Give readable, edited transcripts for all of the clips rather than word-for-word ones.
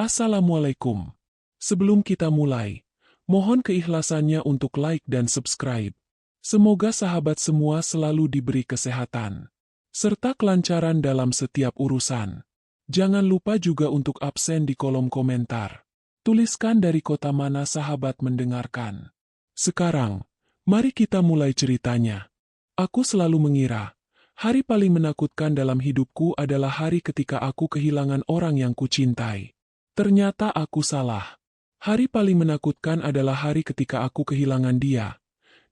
Assalamualaikum. Sebelum kita mulai, mohon keikhlasannya untuk like dan subscribe. Semoga sahabat semua selalu diberi kesehatan, serta kelancaran dalam setiap urusan. Jangan lupa juga untuk absen di kolom komentar. Tuliskan dari kota mana sahabat mendengarkan. Sekarang, mari kita mulai ceritanya. Aku selalu mengira, hari paling menakutkan dalam hidupku adalah hari ketika aku kehilangan orang yang kucintai. Ternyata aku salah. Hari paling menakutkan adalah hari ketika aku kehilangan dia.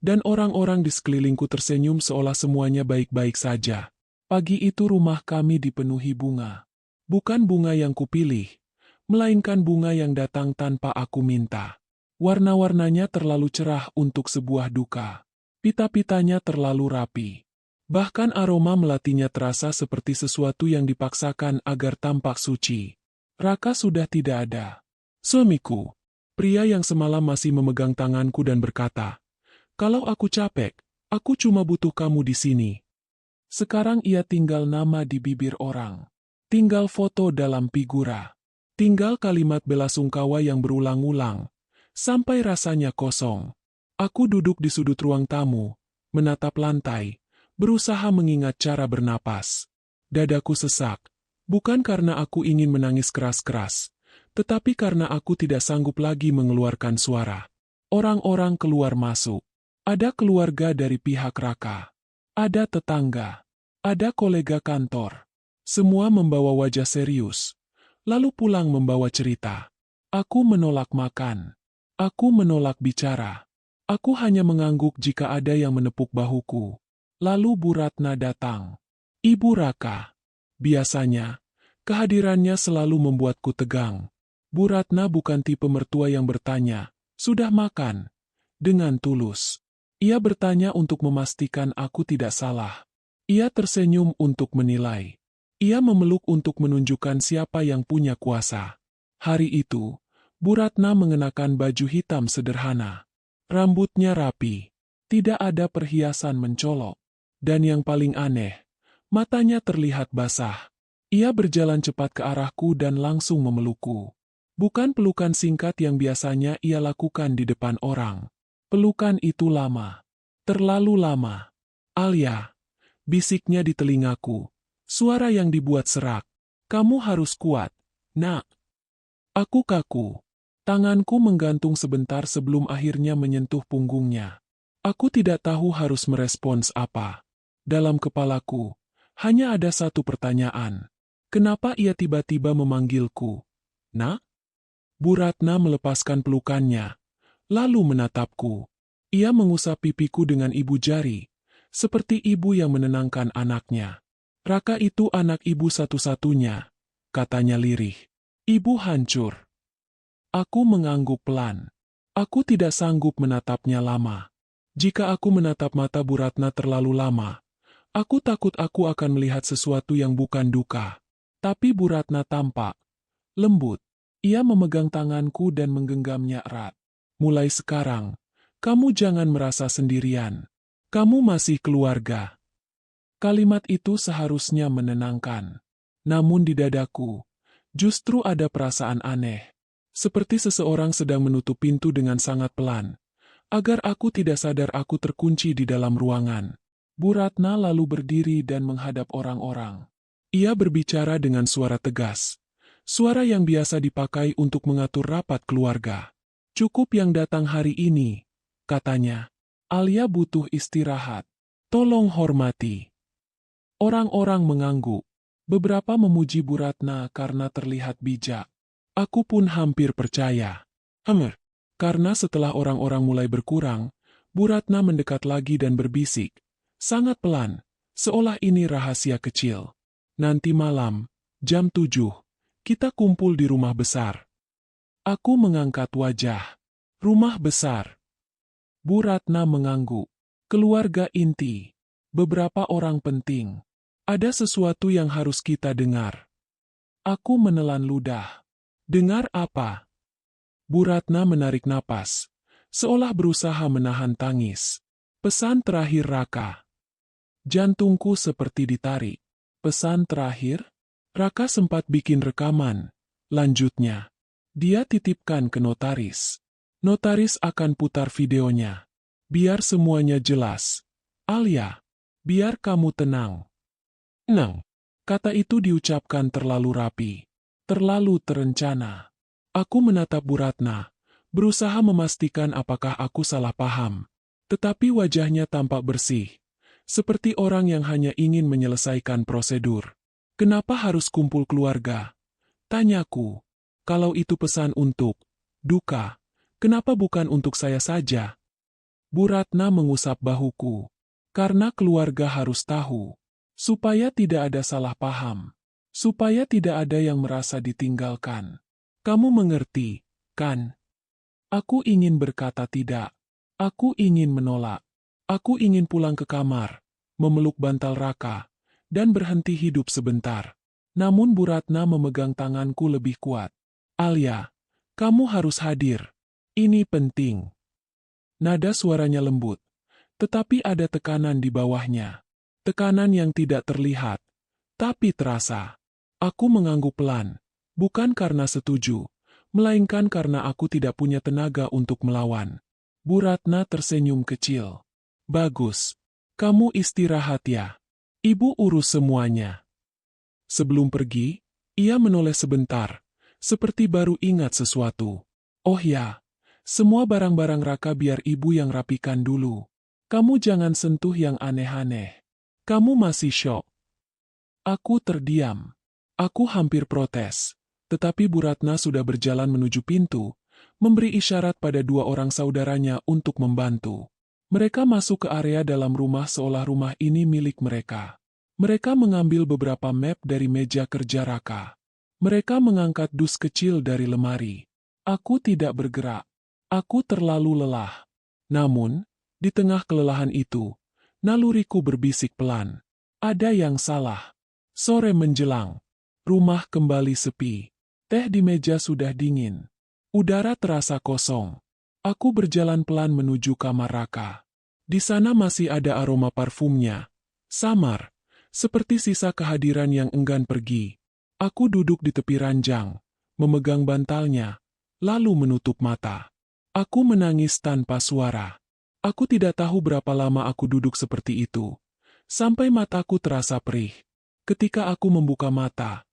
Dan orang-orang di sekelilingku tersenyum seolah semuanya baik-baik saja. Pagi itu rumah kami dipenuhi bunga. Bukan bunga yang kupilih, melainkan bunga yang datang tanpa aku minta. Warna-warnanya terlalu cerah untuk sebuah duka. Pita-pitanya terlalu rapi. Bahkan aroma melatinya terasa seperti sesuatu yang dipaksakan agar tampak suci. Raka sudah tidak ada. Suamiku, pria yang semalam masih memegang tanganku dan berkata, "Kalau aku capek, aku cuma butuh kamu di sini." Sekarang ia tinggal nama di bibir orang. Tinggal foto dalam figura. Tinggal kalimat belasungkawa yang berulang-ulang, sampai rasanya kosong. Aku duduk di sudut ruang tamu, menatap lantai, berusaha mengingat cara bernapas. Dadaku sesak, bukan karena aku ingin menangis keras-keras, tetapi karena aku tidak sanggup lagi mengeluarkan suara. Orang-orang keluar masuk. Ada keluarga dari pihak Raka. Ada tetangga. Ada kolega kantor. Semua membawa wajah serius. Lalu pulang membawa cerita. Aku menolak makan. Aku menolak bicara. Aku hanya mengangguk jika ada yang menepuk bahuku. Lalu Bu Ratna datang. Ibu Raka. Biasanya, kehadirannya selalu membuatku tegang. Bu Ratna bukan tipe mertua yang bertanya, "Sudah makan?" Dengan tulus. Ia bertanya untuk memastikan aku tidak salah. Ia tersenyum untuk menilai. Ia memeluk untuk menunjukkan siapa yang punya kuasa. Hari itu, Bu Ratna mengenakan baju hitam sederhana. Rambutnya rapi. Tidak ada perhiasan mencolok. Dan yang paling aneh, matanya terlihat basah. Ia berjalan cepat ke arahku dan langsung memelukku. Bukan pelukan singkat yang biasanya ia lakukan di depan orang. Pelukan itu lama. Terlalu lama. "Alia," bisiknya di telingaku. Suara yang dibuat serak. "Kamu harus kuat, nak." Aku kaku. Tanganku menggantung sebentar sebelum akhirnya menyentuh punggungnya. Aku tidak tahu harus merespons apa. Dalam kepalaku, hanya ada satu pertanyaan. Kenapa ia tiba-tiba memanggilku? "Nak?" Bu Ratna melepaskan pelukannya, lalu menatapku. Ia mengusap pipiku dengan ibu jari, seperti ibu yang menenangkan anaknya. "Raka itu anak ibu satu-satunya," katanya lirih. "Ibu hancur." Aku mengangguk pelan. Aku tidak sanggup menatapnya lama. Jika aku menatap mata Bu Ratna terlalu lama, aku takut aku akan melihat sesuatu yang bukan duka. Tapi Bu Ratna tampak lembut. Ia memegang tanganku dan menggenggamnya erat. "Mulai sekarang, kamu jangan merasa sendirian. Kamu masih keluarga." Kalimat itu seharusnya menenangkan. Namun di dadaku, justru ada perasaan aneh. Seperti seseorang sedang menutup pintu dengan sangat pelan, agar aku tidak sadar aku terkunci di dalam ruangan. Bu Ratna lalu berdiri dan menghadap orang-orang. Ia berbicara dengan suara tegas. Suara yang biasa dipakai untuk mengatur rapat keluarga. "Cukup yang datang hari ini," katanya. "Alia butuh istirahat. Tolong hormati." Orang-orang mengangguk. Beberapa memuji Bu Ratna karena terlihat bijak. Aku pun hampir percaya. Karena setelah orang-orang mulai berkurang, Bu Ratna mendekat lagi dan berbisik. Sangat pelan, seolah ini rahasia kecil. "Nanti malam, jam 7, kita kumpul di rumah besar." Aku mengangkat wajah. Rumah besar. Bu Ratna mengangguk. Keluarga inti. Beberapa orang penting. Ada sesuatu yang harus kita dengar. Aku menelan ludah. "Dengar apa?" Bu Ratna menarik napas, seolah berusaha menahan tangis. "Pesan terakhir Raka." Jantungku seperti ditarik. "Pesan terakhir?" "Raka sempat bikin rekaman," lanjutnya. Dia titipkan ke notaris. Notaris akan putar videonya. Biar semuanya jelas. Alia, biar kamu tenang. Tenang. Kata itu diucapkan terlalu rapi. Terlalu terencana. Aku menatap Bu Ratna, berusaha memastikan apakah aku salah paham. Tetapi wajahnya tampak bersih. Seperti orang yang hanya ingin menyelesaikan prosedur. Kenapa harus kumpul keluarga? Tanyaku. Kalau itu pesan untuk duka, kenapa bukan untuk saya saja? Bu Ratna mengusap bahuku. Karena keluarga harus tahu. Supaya tidak ada salah paham. Supaya tidak ada yang merasa ditinggalkan. Kamu mengerti, kan? Aku ingin berkata tidak. Aku ingin menolak. Aku ingin pulang ke kamar, memeluk bantal Raka, dan berhenti hidup sebentar. Namun Bu Ratna memegang tanganku lebih kuat. Alia, kamu harus hadir. Ini penting. Nada suaranya lembut, tetapi ada tekanan di bawahnya. Tekanan yang tidak terlihat, tapi terasa. Aku mengangguk pelan, bukan karena setuju, melainkan karena aku tidak punya tenaga untuk melawan. Bu Ratna tersenyum kecil. Bagus. Kamu istirahat ya. Ibu urus semuanya. Sebelum pergi, ia menoleh sebentar, seperti baru ingat sesuatu. Oh ya, semua barang-barang Raka biar ibu yang rapikan dulu. Kamu jangan sentuh yang aneh-aneh. Kamu masih syok. Aku terdiam. Aku hampir protes. Tetapi Bu Ratna sudah berjalan menuju pintu, memberi isyarat pada dua orang saudaranya untuk membantu. Mereka masuk ke area dalam rumah seolah rumah ini milik mereka. Mereka mengambil beberapa map dari meja kerja Raka. Mereka mengangkat dus kecil dari lemari. Aku tidak bergerak. Aku terlalu lelah. Namun, di tengah kelelahan itu, naluriku berbisik pelan. Ada yang salah. Sore menjelang. Rumah kembali sepi. Teh di meja sudah dingin. Udara terasa kosong. Aku berjalan pelan menuju kamar Raka. Di sana masih ada aroma parfumnya. Samar, seperti sisa kehadiran yang enggan pergi. Aku duduk di tepi ranjang, memegang bantalnya, lalu menutup mata. Aku menangis tanpa suara. Aku tidak tahu berapa lama aku duduk seperti itu. Sampai mataku terasa perih. Ketika aku membuka mata,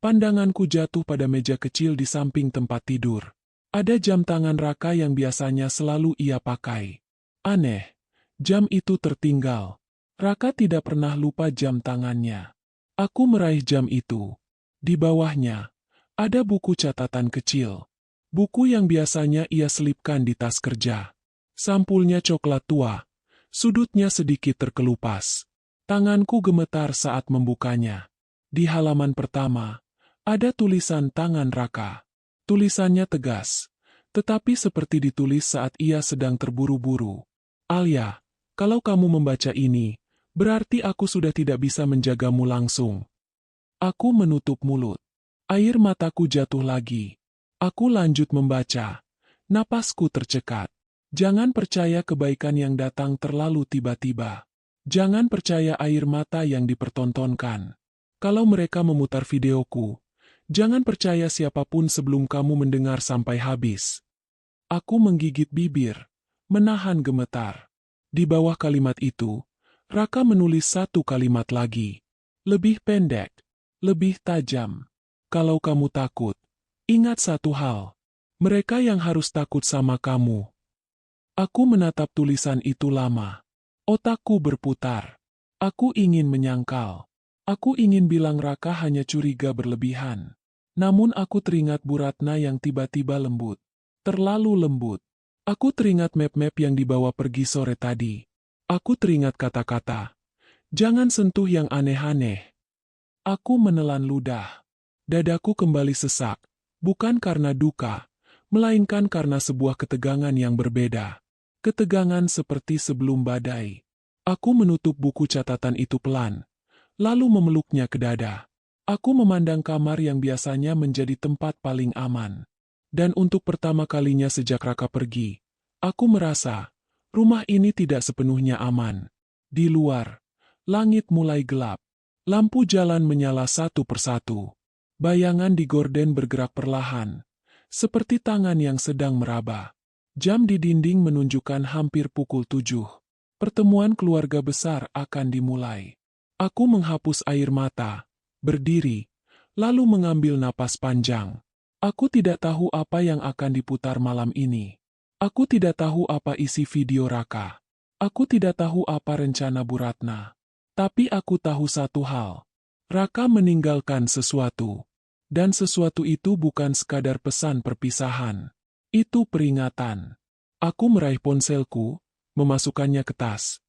pandanganku jatuh pada meja kecil di samping tempat tidur. Ada jam tangan Raka yang biasanya selalu ia pakai. Aneh, jam itu tertinggal. Raka tidak pernah lupa jam tangannya. Aku meraih jam itu. Di bawahnya, ada buku catatan kecil. Buku yang biasanya ia selipkan di tas kerja. Sampulnya coklat tua. Sudutnya sedikit terkelupas. Tanganku gemetar saat membukanya. Di halaman pertama, ada tulisan tangan Raka. Tulisannya tegas, tetapi seperti ditulis saat ia sedang terburu-buru. Alia, kalau kamu membaca ini, berarti aku sudah tidak bisa menjagamu langsung. Aku menutup mulut. Air mataku jatuh lagi. Aku lanjut membaca. Napasku tercekat. Jangan percaya kebaikan yang datang terlalu tiba-tiba. Jangan percaya air mata yang dipertontonkan. Kalau mereka memutar videoku, jangan percaya siapapun sebelum kamu mendengar sampai habis. Aku menggigit bibir, menahan gemetar. Di bawah kalimat itu, Raka menulis satu kalimat lagi. Lebih pendek, lebih tajam. Kalau kamu takut, ingat satu hal. Mereka yang harus takut sama kamu. Aku menatap tulisan itu lama. Otakku berputar. Aku ingin menyangkal. Aku ingin bilang Raka hanya curiga berlebihan. Namun aku teringat Bu Ratna yang tiba-tiba lembut. Terlalu lembut. Aku teringat map-map yang dibawa pergi sore tadi. Aku teringat kata-kata. Jangan sentuh yang aneh-aneh. Aku menelan ludah. Dadaku kembali sesak. Bukan karena duka, melainkan karena sebuah ketegangan yang berbeda. Ketegangan seperti sebelum badai. Aku menutup buku catatan itu pelan, lalu memeluknya ke dada. Aku memandang kamar yang biasanya menjadi tempat paling aman. Dan untuk pertama kalinya sejak Raka pergi, aku merasa rumah ini tidak sepenuhnya aman. Di luar, langit mulai gelap. Lampu jalan menyala satu persatu. Bayangan di gorden bergerak perlahan. seperti tangan yang sedang meraba. Jam di dinding menunjukkan hampir pukul 7. Pertemuan keluarga besar akan dimulai. Aku menghapus air mata, berdiri, lalu mengambil napas panjang. Aku tidak tahu apa yang akan diputar malam ini. Aku tidak tahu apa isi video Raka. Aku tidak tahu apa rencana Bu Ratna. Tapi aku tahu satu hal. Raka meninggalkan sesuatu. Dan sesuatu itu bukan sekadar pesan perpisahan. Itu peringatan. Aku meraih ponselku, memasukkannya ke tas,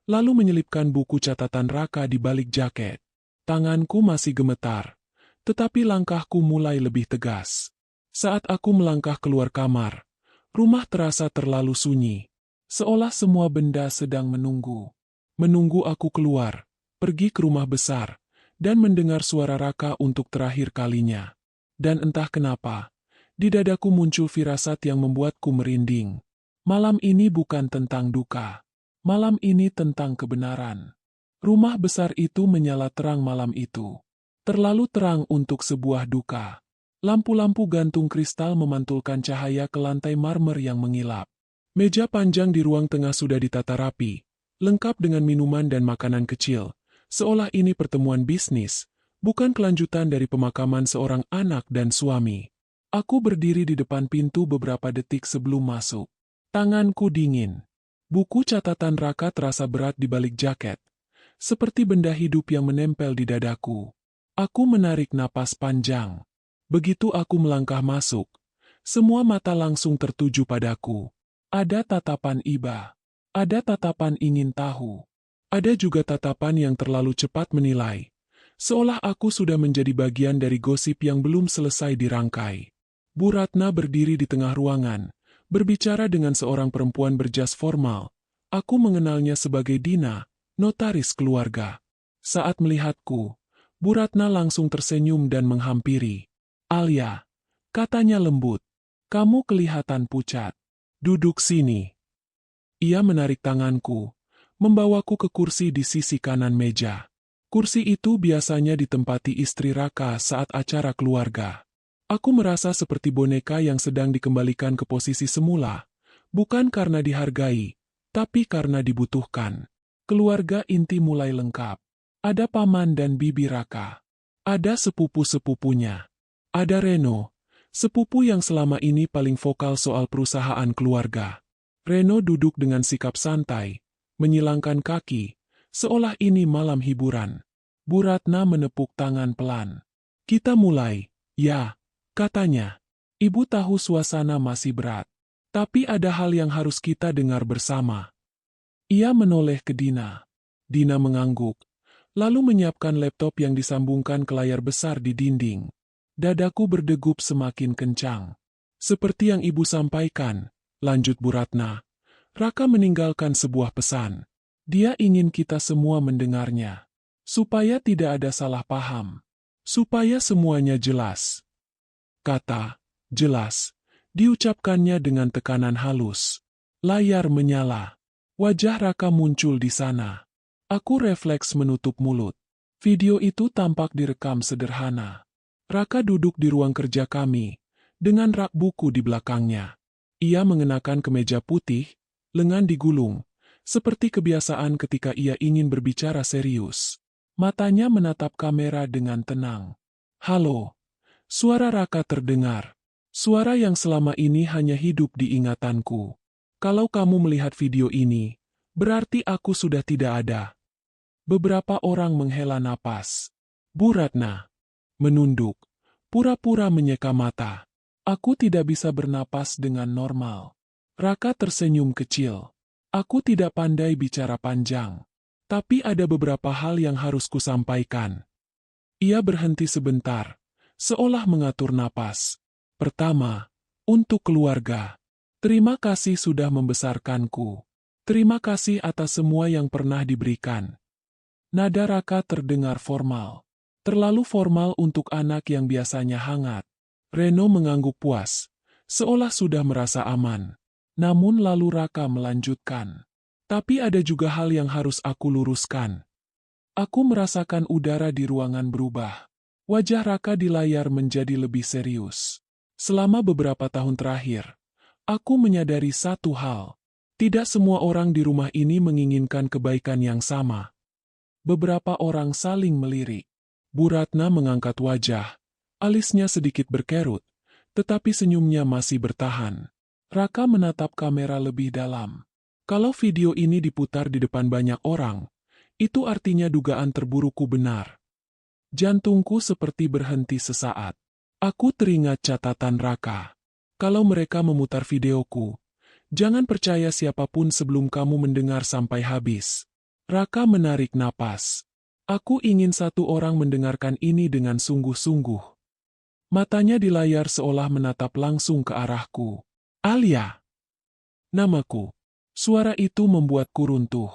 lalu menyelipkan buku catatan Raka di balik jaket. Tanganku masih gemetar, tetapi langkahku mulai lebih tegas. Saat aku melangkah keluar kamar, rumah terasa terlalu sunyi. Seolah semua benda sedang menunggu. Menunggu aku keluar, pergi ke rumah besar, dan mendengar suara Raka untuk terakhir kalinya. Dan entah kenapa, di dadaku muncul firasat yang membuatku merinding. Malam ini bukan tentang duka. Malam ini tentang kebenaran. Rumah besar itu menyala terang malam itu. Terlalu terang untuk sebuah duka. Lampu-lampu gantung kristal memantulkan cahaya ke lantai marmer yang mengilap. Meja panjang di ruang tengah sudah ditata rapi, lengkap dengan minuman dan makanan kecil, seolah ini pertemuan bisnis, bukan kelanjutan dari pemakaman seorang anak dan suami. Aku berdiri di depan pintu beberapa detik sebelum masuk. Tanganku dingin. Buku catatan Raka terasa berat di balik jaket, seperti benda hidup yang menempel di dadaku. Aku menarik napas panjang. Begitu aku melangkah masuk, semua mata langsung tertuju padaku. Ada tatapan iba. Ada tatapan ingin tahu. Ada juga tatapan yang terlalu cepat menilai. Seolah aku sudah menjadi bagian dari gosip yang belum selesai dirangkai. Bu Ratna berdiri di tengah ruangan, berbicara dengan seorang perempuan berjas formal. Aku mengenalnya sebagai Dina, notaris keluarga. Saat melihatku, Bu Ratna langsung tersenyum dan menghampiri. "Alia," katanya lembut, "kamu kelihatan pucat. Duduk sini." Ia menarik tanganku, membawaku ke kursi di sisi kanan meja. Kursi itu biasanya ditempati istri Raka saat acara keluarga. Aku merasa seperti boneka yang sedang dikembalikan ke posisi semula, bukan karena dihargai, tapi karena dibutuhkan. Keluarga inti mulai lengkap. Ada paman dan bibi Raka. Ada sepupu-sepupunya. Ada Reno, sepupu yang selama ini paling vokal soal perusahaan keluarga. Reno duduk dengan sikap santai, menyilangkan kaki, seolah ini malam hiburan. Bu Ratna menepuk tangan pelan. "Kita mulai, ya," katanya. "Ibu tahu suasana masih berat. Tapi ada hal yang harus kita dengar bersama." Ia menoleh ke Dina. Dina mengangguk, lalu menyiapkan laptop yang disambungkan ke layar besar di dinding. Dadaku berdegup semakin kencang. "Seperti yang ibu sampaikan," lanjut Bu Ratna, "Raka meninggalkan sebuah pesan. Dia ingin kita semua mendengarnya. Supaya tidak ada salah paham. Supaya semuanya jelas." Kata "jelas" diucapkannya dengan tekanan halus. Layar menyala. Wajah Raka muncul di sana. Aku refleks menutup mulut. Video itu tampak direkam sederhana. Raka duduk di ruang kerja kami, dengan rak buku di belakangnya. Ia mengenakan kemeja putih, lengan digulung, seperti kebiasaan ketika ia ingin berbicara serius. Matanya menatap kamera dengan tenang. "Halo." Suara Raka terdengar. Suara yang selama ini hanya hidup di ingatanku. "Kalau kamu melihat video ini, berarti aku sudah tidak ada." Beberapa orang menghela napas. Bu Ratna menunduk, pura-pura menyeka mata. Aku tidak bisa bernapas dengan normal. Raka tersenyum kecil. "Aku tidak pandai bicara panjang. Tapi ada beberapa hal yang harus kusampaikan." Ia berhenti sebentar, seolah mengatur napas. "Pertama, untuk keluarga. Terima kasih sudah membesarkanku. Terima kasih atas semua yang pernah diberikan." Nada Raka terdengar formal. Terlalu formal untuk anak yang biasanya hangat. Reno mengangguk puas, seolah sudah merasa aman. Namun lalu Raka melanjutkan. "Tapi ada juga hal yang harus aku luruskan." Aku merasakan udara di ruangan berubah. Wajah Raka di layar menjadi lebih serius. Selama beberapa tahun terakhir, aku menyadari satu hal. Tidak semua orang di rumah ini menginginkan kebaikan yang sama. Beberapa orang saling melirik. Bu Ratna mengangkat wajah. Alisnya sedikit berkerut, tetapi senyumnya masih bertahan. Raka menatap kamera lebih dalam. Kalau video ini diputar di depan banyak orang, itu artinya dugaan terburukku benar. Jantungku seperti berhenti sesaat. Aku teringat catatan Raka. Kalau mereka memutar videoku, jangan percaya siapapun sebelum kamu mendengar sampai habis. Raka menarik napas. Aku ingin satu orang mendengarkan ini dengan sungguh-sungguh. Matanya di layar seolah menatap langsung ke arahku. Alia. Namaku. Suara itu membuatku runtuh.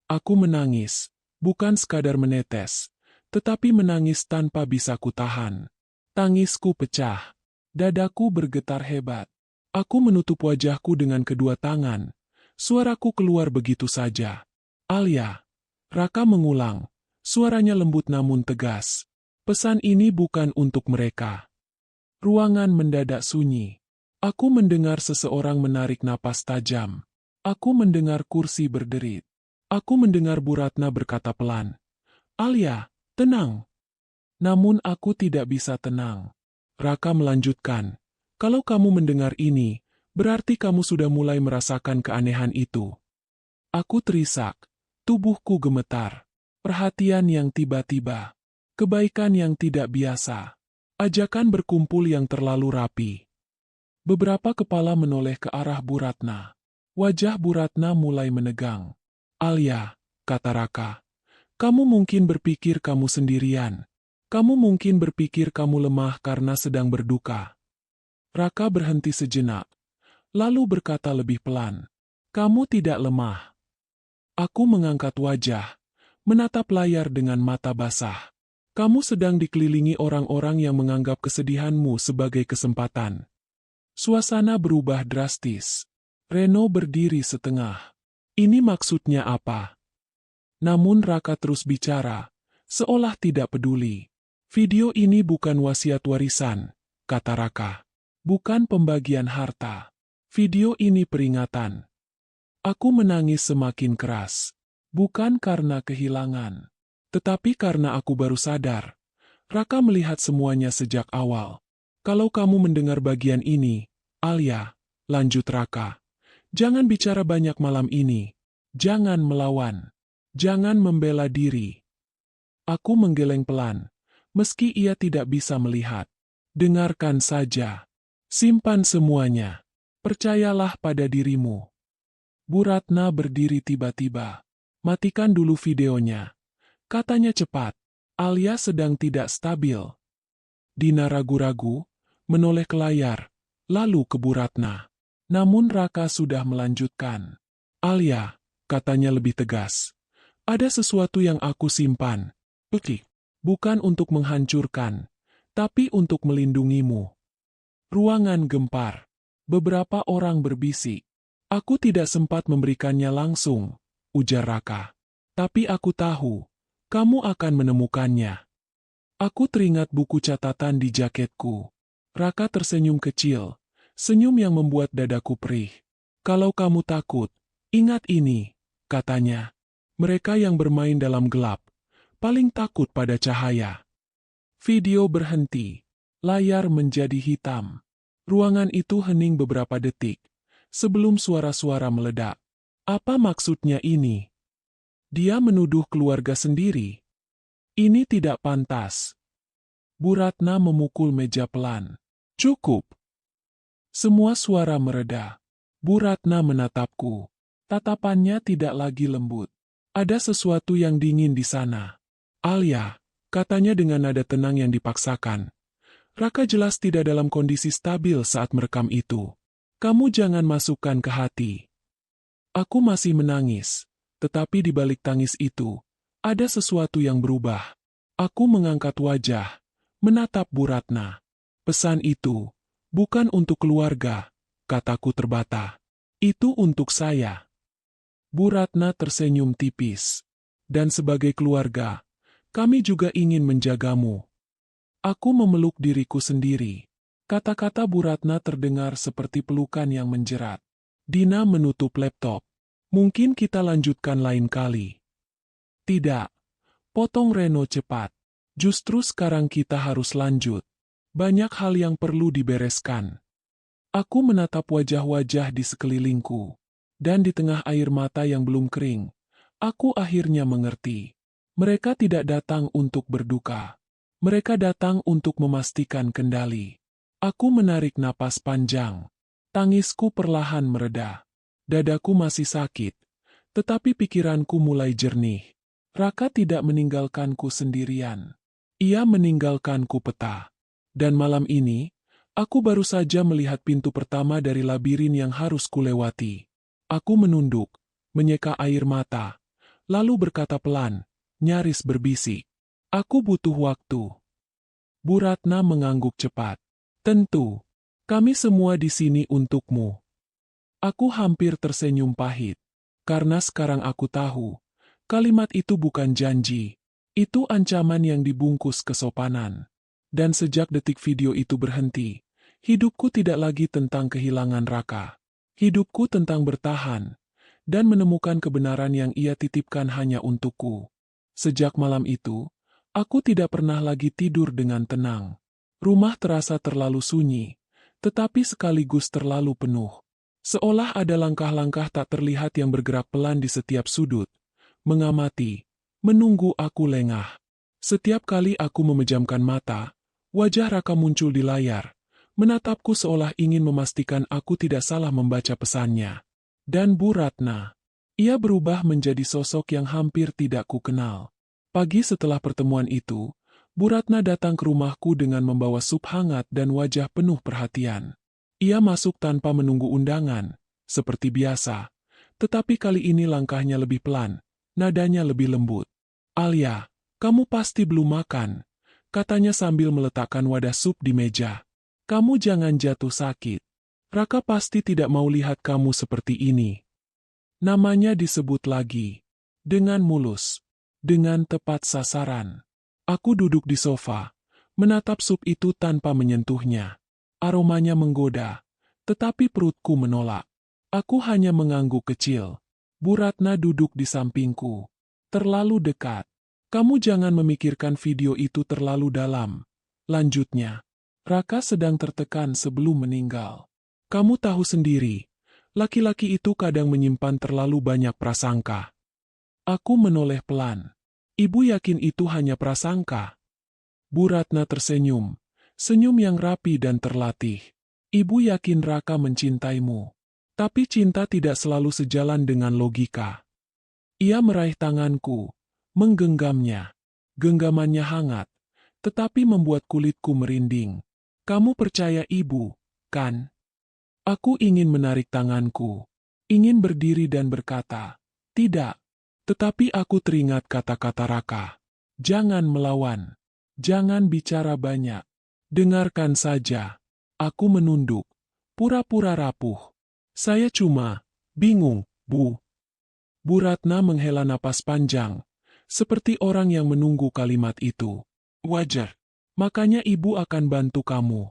Aku menangis, bukan sekadar menetes, tetapi menangis tanpa bisa kutahan. Tangisku pecah. Dadaku bergetar hebat. Aku menutup wajahku dengan kedua tangan. Suaraku keluar begitu saja. Alia. Raka mengulang. Suaranya lembut namun tegas. Pesan ini bukan untuk mereka. Ruangan mendadak sunyi. Aku mendengar seseorang menarik napas tajam. Aku mendengar kursi berderit. Aku mendengar Bu Ratna berkata pelan. Alia, tenang. Namun aku tidak bisa tenang. Raka melanjutkan. Kalau kamu mendengar ini, berarti kamu sudah mulai merasakan keanehan itu. Aku terisak. Tubuhku gemetar. Perhatian yang tiba-tiba. Kebaikan yang tidak biasa. Ajakan berkumpul yang terlalu rapi. Beberapa kepala menoleh ke arah Bu Ratna. Wajah Bu Ratna mulai menegang. Alia, kata Raka. Kamu mungkin berpikir kamu sendirian. Kamu mungkin berpikir kamu lemah karena sedang berduka. Raka berhenti sejenak, lalu berkata lebih pelan. Kamu tidak lemah. Aku mengangkat wajah, menatap layar dengan mata basah. Kamu sedang dikelilingi orang-orang yang menganggap kesedihanmu sebagai kesempatan. Suasana berubah drastis. Reno berdiri setengah. Ini maksudnya apa? Namun Raka terus bicara, seolah tidak peduli. Video ini bukan wasiat warisan, kata Raka. Bukan pembagian harta. Video ini peringatan. Aku menangis semakin keras. Bukan karena kehilangan. Tetapi karena aku baru sadar. Raka melihat semuanya sejak awal. Kalau kamu mendengar bagian ini, Alia, lanjut Raka. Jangan bicara banyak malam ini. Jangan melawan. Jangan membela diri. Aku menggeleng pelan. Meski ia tidak bisa melihat. Dengarkan saja. Simpan semuanya. Percayalah pada dirimu. Bu Ratna berdiri tiba-tiba. Matikan dulu videonya. Katanya cepat. Alia sedang tidak stabil. Dina ragu-ragu, menoleh ke layar, lalu ke Bu Ratna. Namun Raka sudah melanjutkan. Alia, katanya lebih tegas. Ada sesuatu yang aku simpan. Bukan untuk menghancurkan, tapi untuk melindungimu. Ruangan gempar. Beberapa orang berbisik. Aku tidak sempat memberikannya langsung, ujar Raka. Tapi aku tahu, kamu akan menemukannya. Aku teringat buku catatan di jaketku. Raka tersenyum kecil, senyum yang membuat dadaku perih. Kalau kamu takut, ingat ini, katanya. Mereka yang bermain dalam gelap, paling takut pada cahaya. Video berhenti. Layar menjadi hitam. Ruangan itu hening beberapa detik, sebelum suara-suara meledak. Apa maksudnya ini? Dia menuduh keluarga sendiri. Ini tidak pantas. Bu Ratna memukul meja pelan. Cukup. Semua suara mereda. Bu Ratna menatapku. Tatapannya tidak lagi lembut. Ada sesuatu yang dingin di sana. Alia, katanya dengan nada tenang yang dipaksakan. Raka jelas tidak dalam kondisi stabil saat merekam itu. Kamu jangan masukkan ke hati. Aku masih menangis, tetapi di balik tangis itu, ada sesuatu yang berubah. Aku mengangkat wajah, menatap Bu Ratna. Pesan itu, bukan untuk keluarga, kataku terbata. Itu untuk saya. Bu Ratna tersenyum tipis. Dan sebagai keluarga, kami juga ingin menjagamu. Aku memeluk diriku sendiri. Kata-kata Bu Ratna terdengar seperti pelukan yang menjerat. Dina menutup laptop. Mungkin kita lanjutkan lain kali. Tidak. Potong Reno cepat. Justru sekarang kita harus lanjut. Banyak hal yang perlu dibereskan. Aku menatap wajah-wajah di sekelilingku. Dan di tengah air mata yang belum kering, aku akhirnya mengerti. Mereka tidak datang untuk berduka. Mereka datang untuk memastikan kendali. Aku menarik napas panjang. Tangisku perlahan mereda. Dadaku masih sakit, tetapi pikiranku mulai jernih. Raka tidak meninggalkanku sendirian. Ia meninggalkanku peta. Dan malam ini, aku baru saja melihat pintu pertama dari labirin yang harus kulewati. Aku menunduk, menyeka air mata, lalu berkata pelan, nyaris berbisik. Aku butuh waktu. Bu Ratna mengangguk cepat. Tentu, kami semua di sini untukmu. Aku hampir tersenyum pahit, karena sekarang aku tahu, kalimat itu bukan janji, itu ancaman yang dibungkus kesopanan. Dan sejak detik video itu berhenti, hidupku tidak lagi tentang kehilangan Raka. Hidupku tentang bertahan, dan menemukan kebenaran yang ia titipkan hanya untukku. Sejak malam itu, aku tidak pernah lagi tidur dengan tenang. Rumah terasa terlalu sunyi, tetapi sekaligus terlalu penuh. Seolah ada langkah-langkah tak terlihat yang bergerak pelan di setiap sudut, mengamati, menunggu aku lengah. Setiap kali aku memejamkan mata, wajah Raka muncul di layar, menatapku seolah ingin memastikan aku tidak salah membaca pesannya. Dan Bu Ratna, ia berubah menjadi sosok yang hampir tidak kukenal. Pagi setelah pertemuan itu, Bu Ratna datang ke rumahku dengan membawa sup hangat dan wajah penuh perhatian. Ia masuk tanpa menunggu undangan, seperti biasa. Tetapi kali ini langkahnya lebih pelan, nadanya lebih lembut. Alia, kamu pasti belum makan, katanya sambil meletakkan wadah sup di meja. Kamu jangan jatuh sakit. Raka pasti tidak mau lihat kamu seperti ini. Namanya disebut lagi. Dengan mulus. Dengan tepat sasaran. Aku duduk di sofa, menatap sup itu tanpa menyentuhnya. Aromanya menggoda, tetapi perutku menolak. Aku hanya mengangguk kecil. Bu Ratna duduk di sampingku. Terlalu dekat. Kamu jangan memikirkan video itu terlalu dalam. Lanjutnya, Raka sedang tertekan sebelum meninggal. Kamu tahu sendiri, laki-laki itu kadang menyimpan terlalu banyak prasangka. Aku menoleh pelan. Ibu yakin itu hanya prasangka? Bu Ratna tersenyum, senyum yang rapi dan terlatih. Ibu yakin Raka mencintaimu. Tapi cinta tidak selalu sejalan dengan logika. Ia meraih tanganku, menggenggamnya. Genggamannya hangat, tetapi membuat kulitku merinding. Kamu percaya ibu, kan? Aku ingin menarik tanganku, ingin berdiri dan berkata, tidak. Tetapi aku teringat kata-kata Raka. Jangan melawan. Jangan bicara banyak. Dengarkan saja. Aku menunduk. Pura-pura rapuh. Saya cuma bingung, Bu. Bu Ratna menghela napas panjang, seperti orang yang menunggu kalimat itu. Wajar. Makanya ibu akan bantu kamu.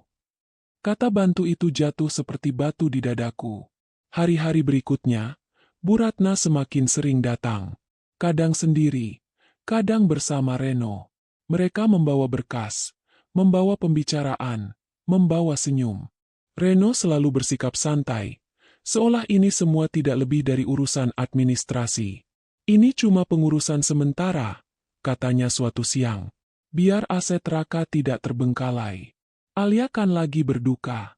Kata bantu itu jatuh seperti batu di dadaku. Hari-hari berikutnya, Bu Ratna semakin sering datang. Kadang sendiri, kadang bersama Reno. Mereka membawa berkas, membawa pembicaraan, membawa senyum. Reno selalu bersikap santai, seolah ini semua tidak lebih dari urusan administrasi. Ini cuma pengurusan sementara, katanya suatu siang. Biar aset Raka tidak terbengkalai. Alia kan lagi berduka.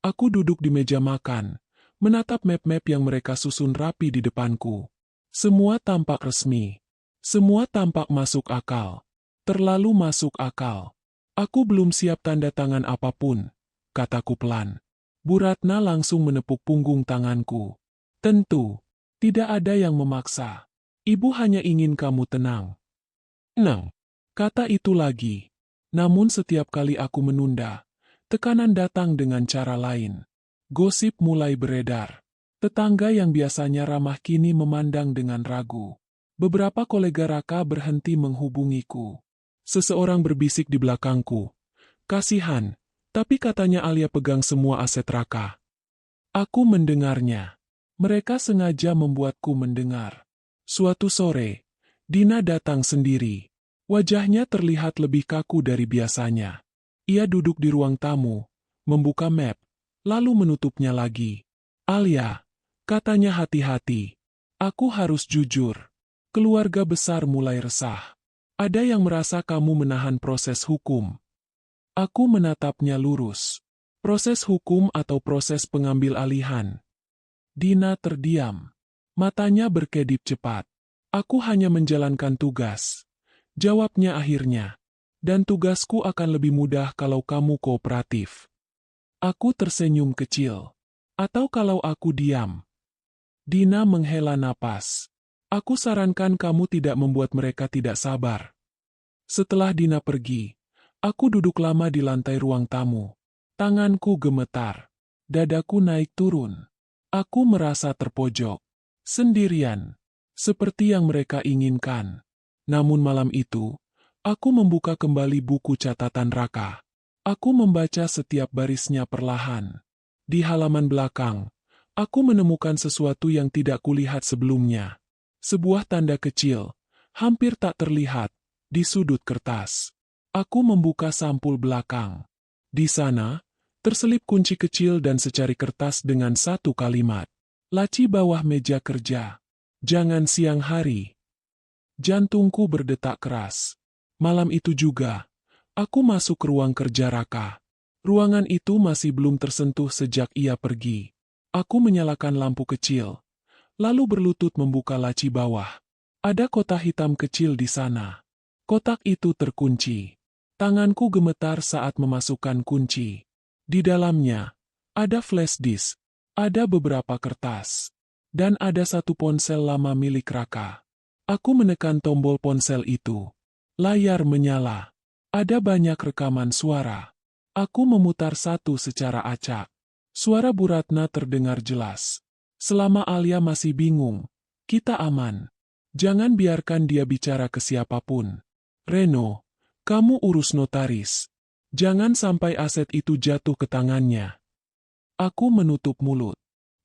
Aku duduk di meja makan, menatap map-map yang mereka susun rapi di depanku. Semua tampak resmi. Semua tampak masuk akal. Terlalu masuk akal. Aku belum siap tanda tangan apapun, kataku pelan. Bu Ratna langsung menepuk punggung tanganku. Tentu, tidak ada yang memaksa. Ibu hanya ingin kamu tenang. Tenang, kata itu lagi. Namun setiap kali aku menunda, tekanan datang dengan cara lain. Gosip mulai beredar. Tetangga yang biasanya ramah kini memandang dengan ragu. Beberapa kolega Raka berhenti menghubungiku. Seseorang berbisik di belakangku. Kasihan, Tapi katanya Alia pegang semua aset Raka. Aku mendengarnya. Mereka sengaja membuatku mendengar. Suatu sore, Dina datang sendiri. Wajahnya terlihat lebih kaku dari biasanya. Ia duduk di ruang tamu, membuka map, lalu menutupnya lagi. Alia, katanya hati-hati. Aku harus jujur. Keluarga besar mulai resah. Ada yang merasa kamu menahan proses hukum. Aku menatapnya lurus. Proses hukum atau proses pengambil alihan? Dina terdiam. Matanya berkedip cepat. Aku hanya menjalankan tugas. Jawabnya akhirnya. Dan tugasku akan lebih mudah kalau kamu kooperatif. Aku tersenyum kecil. Atau kalau aku diam. Dina menghela napas. Aku sarankan kamu tidak membuat mereka tidak sabar. Setelah Dina pergi, aku duduk lama di lantai ruang tamu. Tanganku gemetar. Dadaku naik turun. Aku merasa terpojok. Sendirian. Seperti yang mereka inginkan. Namun malam itu, aku membuka kembali buku catatan Raka. Aku membaca setiap barisnya perlahan. Di halaman belakang, aku menemukan sesuatu yang tidak kulihat sebelumnya. Sebuah tanda kecil, hampir tak terlihat, di sudut kertas. Aku membuka sampul belakang. Di sana, terselip kunci kecil dan secari kertas dengan satu kalimat. Laci bawah meja kerja. Jangan siang hari. Jantungku berdetak keras. Malam itu juga, aku masuk ke ruang kerja Raka. Ruangan itu masih belum tersentuh sejak ia pergi. Aku menyalakan lampu kecil, lalu berlutut membuka laci bawah. Ada kotak hitam kecil di sana. Kotak itu terkunci. Tanganku gemetar saat memasukkan kunci. Di dalamnya, ada flash disk, ada beberapa kertas, dan ada satu ponsel lama milik Raka. Aku menekan tombol ponsel itu. Layar menyala. Ada banyak rekaman suara. Aku memutar satu secara acak. Suara Bu Ratna terdengar jelas. Selama Alia masih bingung, kita aman. Jangan biarkan dia bicara ke siapapun. Reno, kamu urus notaris. Jangan sampai aset itu jatuh ke tangannya. Aku menutup mulut.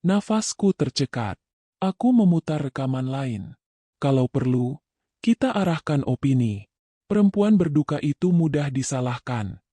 Nafasku tercekat. Aku memutar rekaman lain. Kalau perlu, kita arahkan opini. Perempuan berduka itu mudah disalahkan.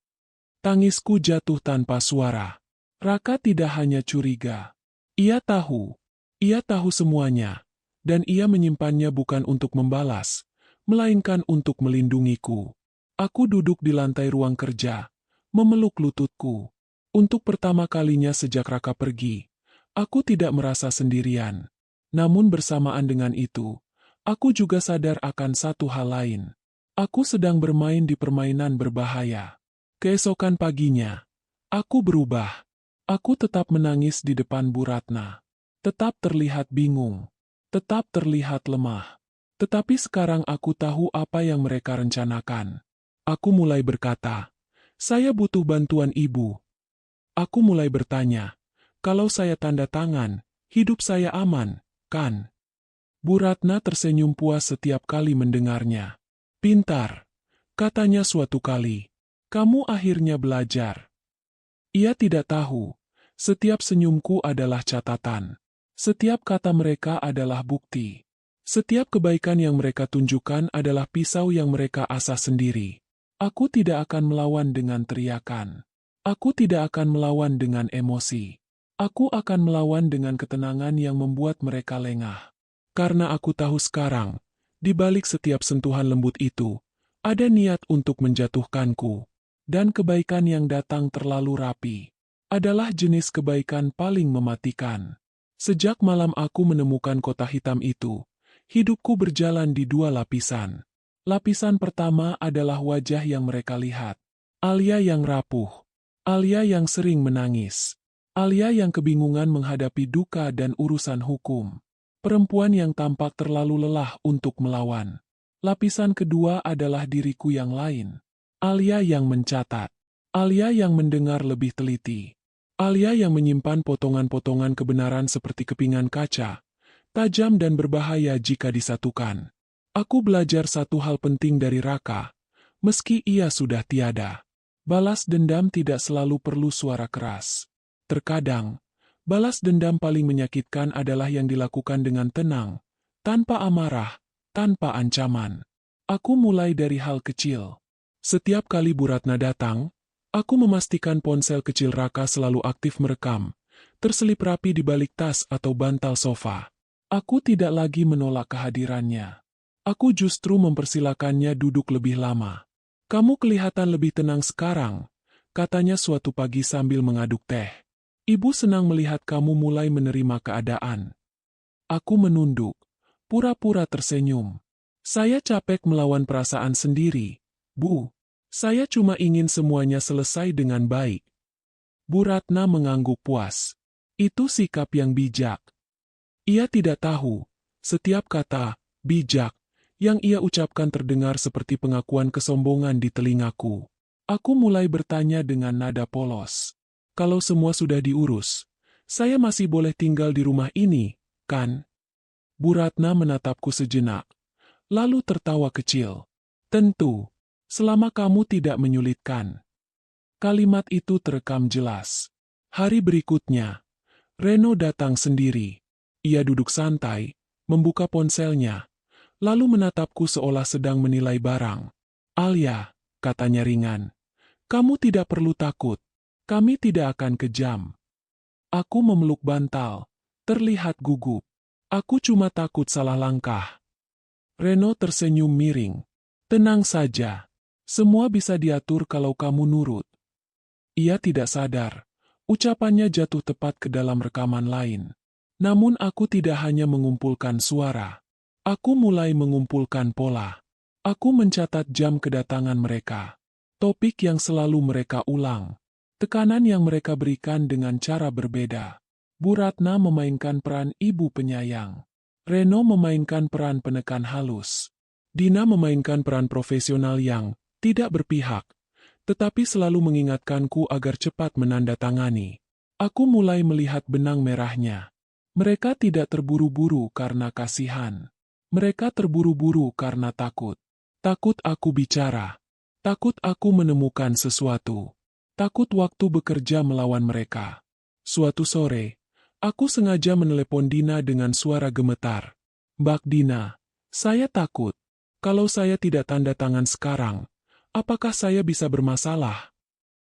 Tangisku jatuh tanpa suara. Raka tidak hanya curiga. Ia tahu semuanya. Dan ia menyimpannya bukan untuk membalas, melainkan untuk melindungiku. Aku duduk di lantai ruang kerja, memeluk lututku. Untuk pertama kalinya sejak Raka pergi, aku tidak merasa sendirian. Namun bersamaan dengan itu, aku juga sadar akan satu hal lain. Aku sedang bermain di permainan berbahaya. Keesokan paginya, aku berubah. Aku tetap menangis di depan Bu Ratna. Tetap terlihat bingung. Tetap terlihat lemah. Tetapi sekarang aku tahu apa yang mereka rencanakan. Aku mulai berkata, saya butuh bantuan ibu. Aku mulai bertanya, kalau saya tanda tangan, hidup saya aman, kan? Bu Ratna tersenyum puas setiap kali mendengarnya. Pintar, katanya suatu kali. Kamu akhirnya belajar. Ia tidak tahu, setiap senyumku adalah catatan. Setiap kata mereka adalah bukti. Setiap kebaikan yang mereka tunjukkan adalah pisau yang mereka asah sendiri. Aku tidak akan melawan dengan teriakan. Aku tidak akan melawan dengan emosi. Aku akan melawan dengan ketenangan yang membuat mereka lengah. Karena aku tahu sekarang, di balik setiap sentuhan lembut itu, ada niat untuk menjatuhkanku. Dan kebaikan yang datang terlalu rapi adalah jenis kebaikan paling mematikan. Sejak malam aku menemukan kotak hitam itu, hidupku berjalan di dua lapisan. Lapisan pertama adalah wajah yang mereka lihat. Alia yang rapuh. Alia yang sering menangis. Alia yang kebingungan menghadapi duka dan urusan hukum. Perempuan yang tampak terlalu lelah untuk melawan. Lapisan kedua adalah diriku yang lain. Alia yang mencatat. Alia yang mendengar lebih teliti. Alia yang menyimpan potongan-potongan kebenaran seperti kepingan kaca, tajam dan berbahaya jika disatukan. Aku belajar satu hal penting dari Raka, meski ia sudah tiada. Balas dendam tidak selalu perlu suara keras. Terkadang, balas dendam paling menyakitkan adalah yang dilakukan dengan tenang, tanpa amarah, tanpa ancaman. Aku mulai dari hal kecil. Setiap kali Bu Ratna datang, aku memastikan ponsel kecil Raka selalu aktif merekam, terselip rapi di balik tas atau bantal sofa. Aku tidak lagi menolak kehadirannya. Aku justru mempersilakannya duduk lebih lama. "Kamu kelihatan lebih tenang sekarang," katanya suatu pagi sambil mengaduk teh. "Ibu senang melihat kamu mulai menerima keadaan." Aku menunduk, pura-pura tersenyum. "Saya capek melawan perasaan sendiri, Bu. Saya cuma ingin semuanya selesai dengan baik." Bu Ratna mengangguk puas. Itu sikap yang bijak. Ia tidak tahu, setiap kata bijak yang ia ucapkan terdengar seperti pengakuan kesombongan di telingaku. Aku mulai bertanya dengan nada polos. "Kalau semua sudah diurus, saya masih boleh tinggal di rumah ini, kan?" Bu Ratna menatapku sejenak, lalu tertawa kecil. "Tentu, selama kamu tidak menyulitkan." Kalimat itu terekam jelas. Hari berikutnya, Reno datang sendiri. Ia duduk santai, membuka ponselnya, lalu menatapku seolah sedang menilai barang. "Alia," katanya ringan, "kamu tidak perlu takut. Kami tidak akan kejam." Aku memeluk bantal, terlihat gugup. "Aku cuma takut salah langkah." Reno tersenyum miring. "Tenang saja. Semua bisa diatur kalau kamu nurut." Ia tidak sadar. Ucapannya jatuh tepat ke dalam rekaman lain. Namun aku tidak hanya mengumpulkan suara. Aku mulai mengumpulkan pola. Aku mencatat jam kedatangan mereka. Topik yang selalu mereka ulang. Tekanan yang mereka berikan dengan cara berbeda. Bu Ratna memainkan peran ibu penyayang. Reno memainkan peran penekan halus. Dina memainkan peran profesional yang tidak berpihak, tetapi selalu mengingatkanku agar cepat menandatangani. Aku mulai melihat benang merahnya. Mereka tidak terburu-buru karena kasihan. Mereka terburu-buru karena takut. Takut aku bicara. Takut aku menemukan sesuatu. Takut waktu bekerja melawan mereka. Suatu sore, aku sengaja menelepon Dina dengan suara gemetar. "Mbak Dina, saya takut. Kalau saya tidak tanda tangan sekarang, apakah saya bisa bermasalah?"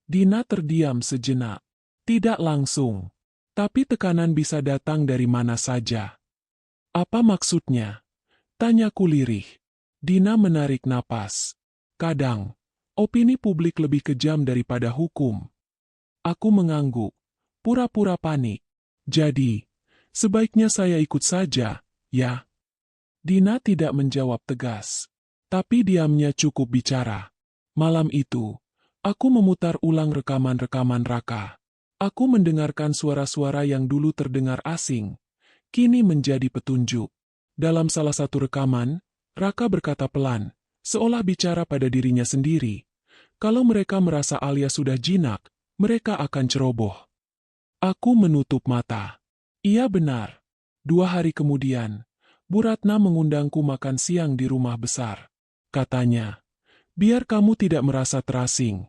Dina terdiam sejenak. Tidak langsung. Tapi tekanan bisa datang dari mana saja. "Apa maksudnya?" tanyaku lirih. Dina menarik napas. "Kadang, opini publik lebih kejam daripada hukum." Aku mengangguk, pura-pura panik. "Jadi, sebaiknya saya ikut saja, ya?" Dina tidak menjawab tegas. Tapi diamnya cukup bicara. Malam itu, aku memutar ulang rekaman-rekaman Raka. Aku mendengarkan suara-suara yang dulu terdengar asing, kini menjadi petunjuk. Dalam salah satu rekaman, Raka berkata pelan, seolah bicara pada dirinya sendiri. Kalau mereka merasa Alia sudah jinak, mereka akan ceroboh. Aku menutup mata. Iya benar. 2 hari kemudian, Bu Ratna mengundangku makan siang di rumah besar. Katanya, "Biar kamu tidak merasa terasing."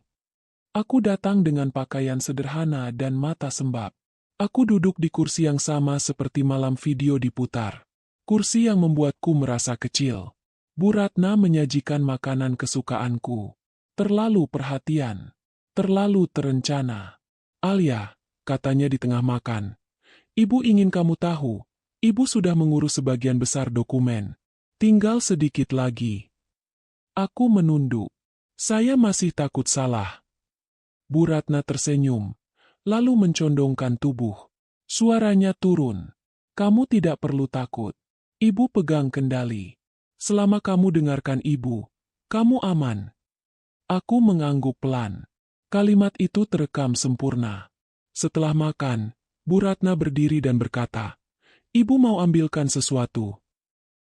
Aku datang dengan pakaian sederhana dan mata sembab. Aku duduk di kursi yang sama seperti malam video diputar. Kursi yang membuatku merasa kecil. Bu Ratna menyajikan makanan kesukaanku. Terlalu perhatian. Terlalu terencana. "Alia," katanya di tengah makan, "Ibu ingin kamu tahu, Ibu sudah mengurus sebagian besar dokumen. Tinggal sedikit lagi." Aku menunduk. Saya masih takut salah. Bu Ratna tersenyum, lalu mencondongkan tubuh. Suaranya turun. "Kamu tidak perlu takut. Ibu pegang kendali. Selama kamu dengarkan Ibu, kamu aman." Aku mengangguk pelan. Kalimat itu terekam sempurna. Setelah makan, Bu Ratna berdiri dan berkata, "Ibu mau ambilkan sesuatu."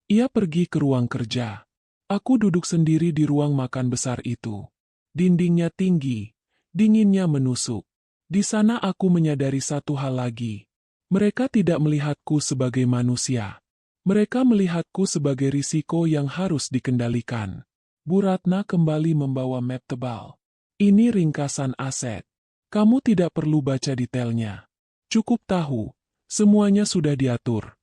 Ia pergi ke ruang kerja. Aku duduk sendiri di ruang makan besar itu. Dindingnya tinggi, dinginnya menusuk. Di sana aku menyadari satu hal lagi. Mereka tidak melihatku sebagai manusia. Mereka melihatku sebagai risiko yang harus dikendalikan. Bu Ratna kembali membawa map tebal. Ini ringkasan aset. Kamu tidak perlu baca detailnya. Cukup tahu, semuanya sudah diatur.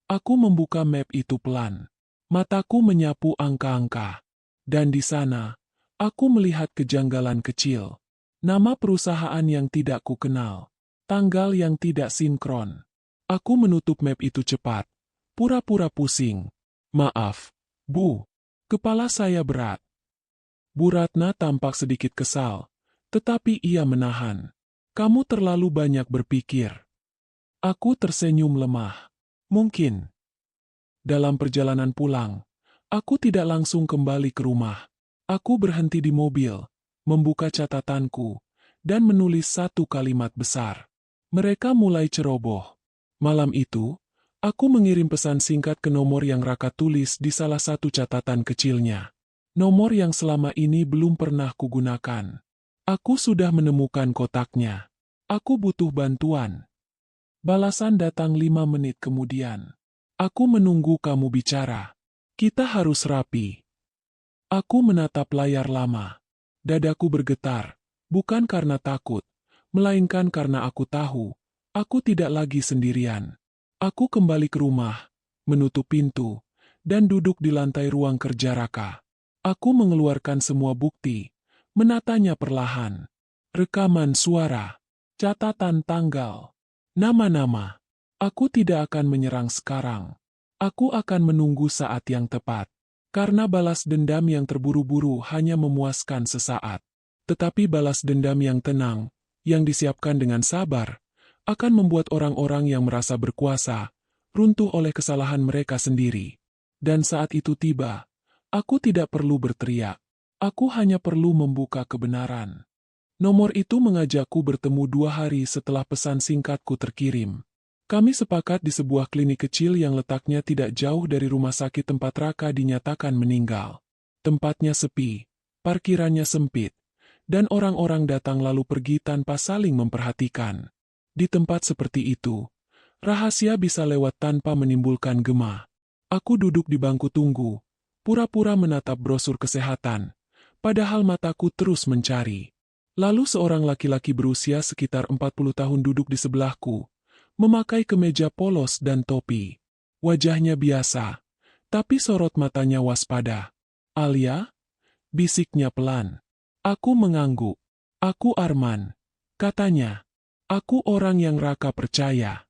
Aku membuka map itu pelan. Mataku menyapu angka-angka. Dan di sana, aku melihat kejanggalan kecil. Nama perusahaan yang tidak kukenal. Tanggal yang tidak sinkron. Aku menutup map itu cepat. Pura-pura pusing. Maaf, Bu. Kepala saya berat. Bu Ratna tampak sedikit kesal. Tetapi ia menahan. Kamu terlalu banyak berpikir. Aku tersenyum lemah. Mungkin. Dalam perjalanan pulang, aku tidak langsung kembali ke rumah. Aku berhenti di mobil, membuka catatanku, dan menulis satu kalimat besar. Mereka mulai ceroboh. Malam itu, aku mengirim pesan singkat ke nomor yang Raka tulis di salah satu catatan kecilnya. Nomor yang selama ini belum pernah kugunakan. Aku sudah menemukan kotaknya. Aku butuh bantuan. Balasan datang 5 menit kemudian. Aku menunggu kamu bicara. Kita harus rapi. Aku menatap layar lama. Dadaku bergetar, bukan karena takut, melainkan karena aku tahu, aku tidak lagi sendirian. Aku kembali ke rumah, menutup pintu, dan duduk di lantai ruang kerja Raka. Aku mengeluarkan semua bukti, menatanya perlahan. Rekaman suara, catatan tanggal, nama-nama. Aku tidak akan menyerang sekarang. Aku akan menunggu saat yang tepat. Karena balas dendam yang terburu-buru hanya memuaskan sesaat. Tetapi balas dendam yang tenang, yang disiapkan dengan sabar, akan membuat orang-orang yang merasa berkuasa, runtuh oleh kesalahan mereka sendiri. Dan saat itu tiba, aku tidak perlu berteriak. Aku hanya perlu membuka kebenaran. Nomor itu mengajakku bertemu 2 hari setelah pesan singkatku terkirim. Kami sepakat di sebuah klinik kecil yang letaknya tidak jauh dari rumah sakit tempat Raka dinyatakan meninggal. Tempatnya sepi, parkirannya sempit, dan orang-orang datang lalu pergi tanpa saling memperhatikan. Di tempat seperti itu, rahasia bisa lewat tanpa menimbulkan gema. Aku duduk di bangku tunggu, pura-pura menatap brosur kesehatan, padahal mataku terus mencari. Lalu seorang laki-laki berusia sekitar 40 tahun duduk di sebelahku, memakai kemeja polos dan topi. Wajahnya biasa, tapi sorot matanya waspada. Alia? Bisiknya pelan. Aku mengangguk. Aku Arman. Katanya. Aku orang yang Raka percaya.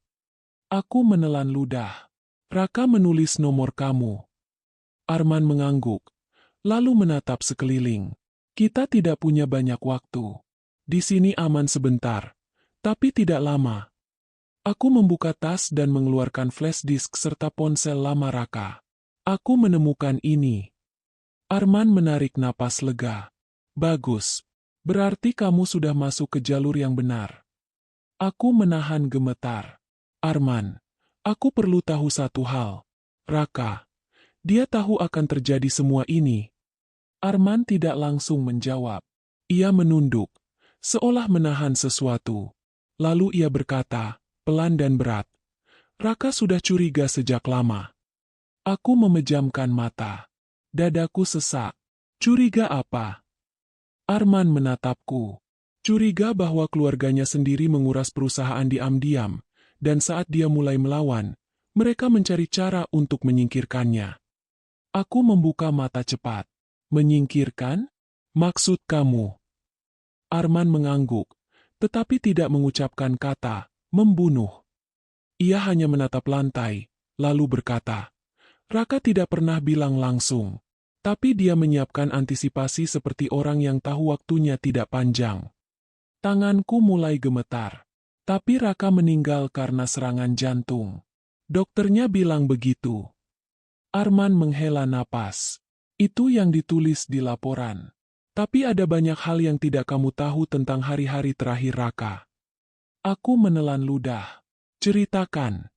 Aku menelan ludah. Raka menulis nomor kamu. Arman mengangguk, lalu menatap sekeliling. Kita tidak punya banyak waktu. Di sini aman sebentar, tapi tidak lama. Aku membuka tas dan mengeluarkan flash disk serta ponsel lama Raka. Aku menemukan ini. Arman menarik napas lega. Bagus. Berarti kamu sudah masuk ke jalur yang benar. Aku menahan gemetar. Arman, aku perlu tahu satu hal. Raka, dia tahu akan terjadi semua ini. Arman tidak langsung menjawab. Ia menunduk, seolah menahan sesuatu. Lalu ia berkata, pelan dan berat. Raka sudah curiga sejak lama. Aku memejamkan mata. Dadaku sesak. Curiga apa? Arman menatapku. Curiga bahwa keluarganya sendiri menguras perusahaan diam-diam, dan saat dia mulai melawan, mereka mencari cara untuk menyingkirkannya. Aku membuka mata cepat. Menyingkirkan? Maksud kamu? Arman mengangguk, tetapi tidak mengucapkan kata membunuh. Ia hanya menatap lantai, lalu berkata, Raka tidak pernah bilang langsung, tapi dia menyiapkan antisipasi seperti orang yang tahu waktunya tidak panjang. Tanganku mulai gemetar, tapi Raka meninggal karena serangan jantung. Dokternya bilang begitu. Arman menghela napas. Itu yang ditulis di laporan. Tapi ada banyak hal yang tidak kamu tahu tentang hari-hari terakhir Raka. Aku menelan ludah. Ceritakan.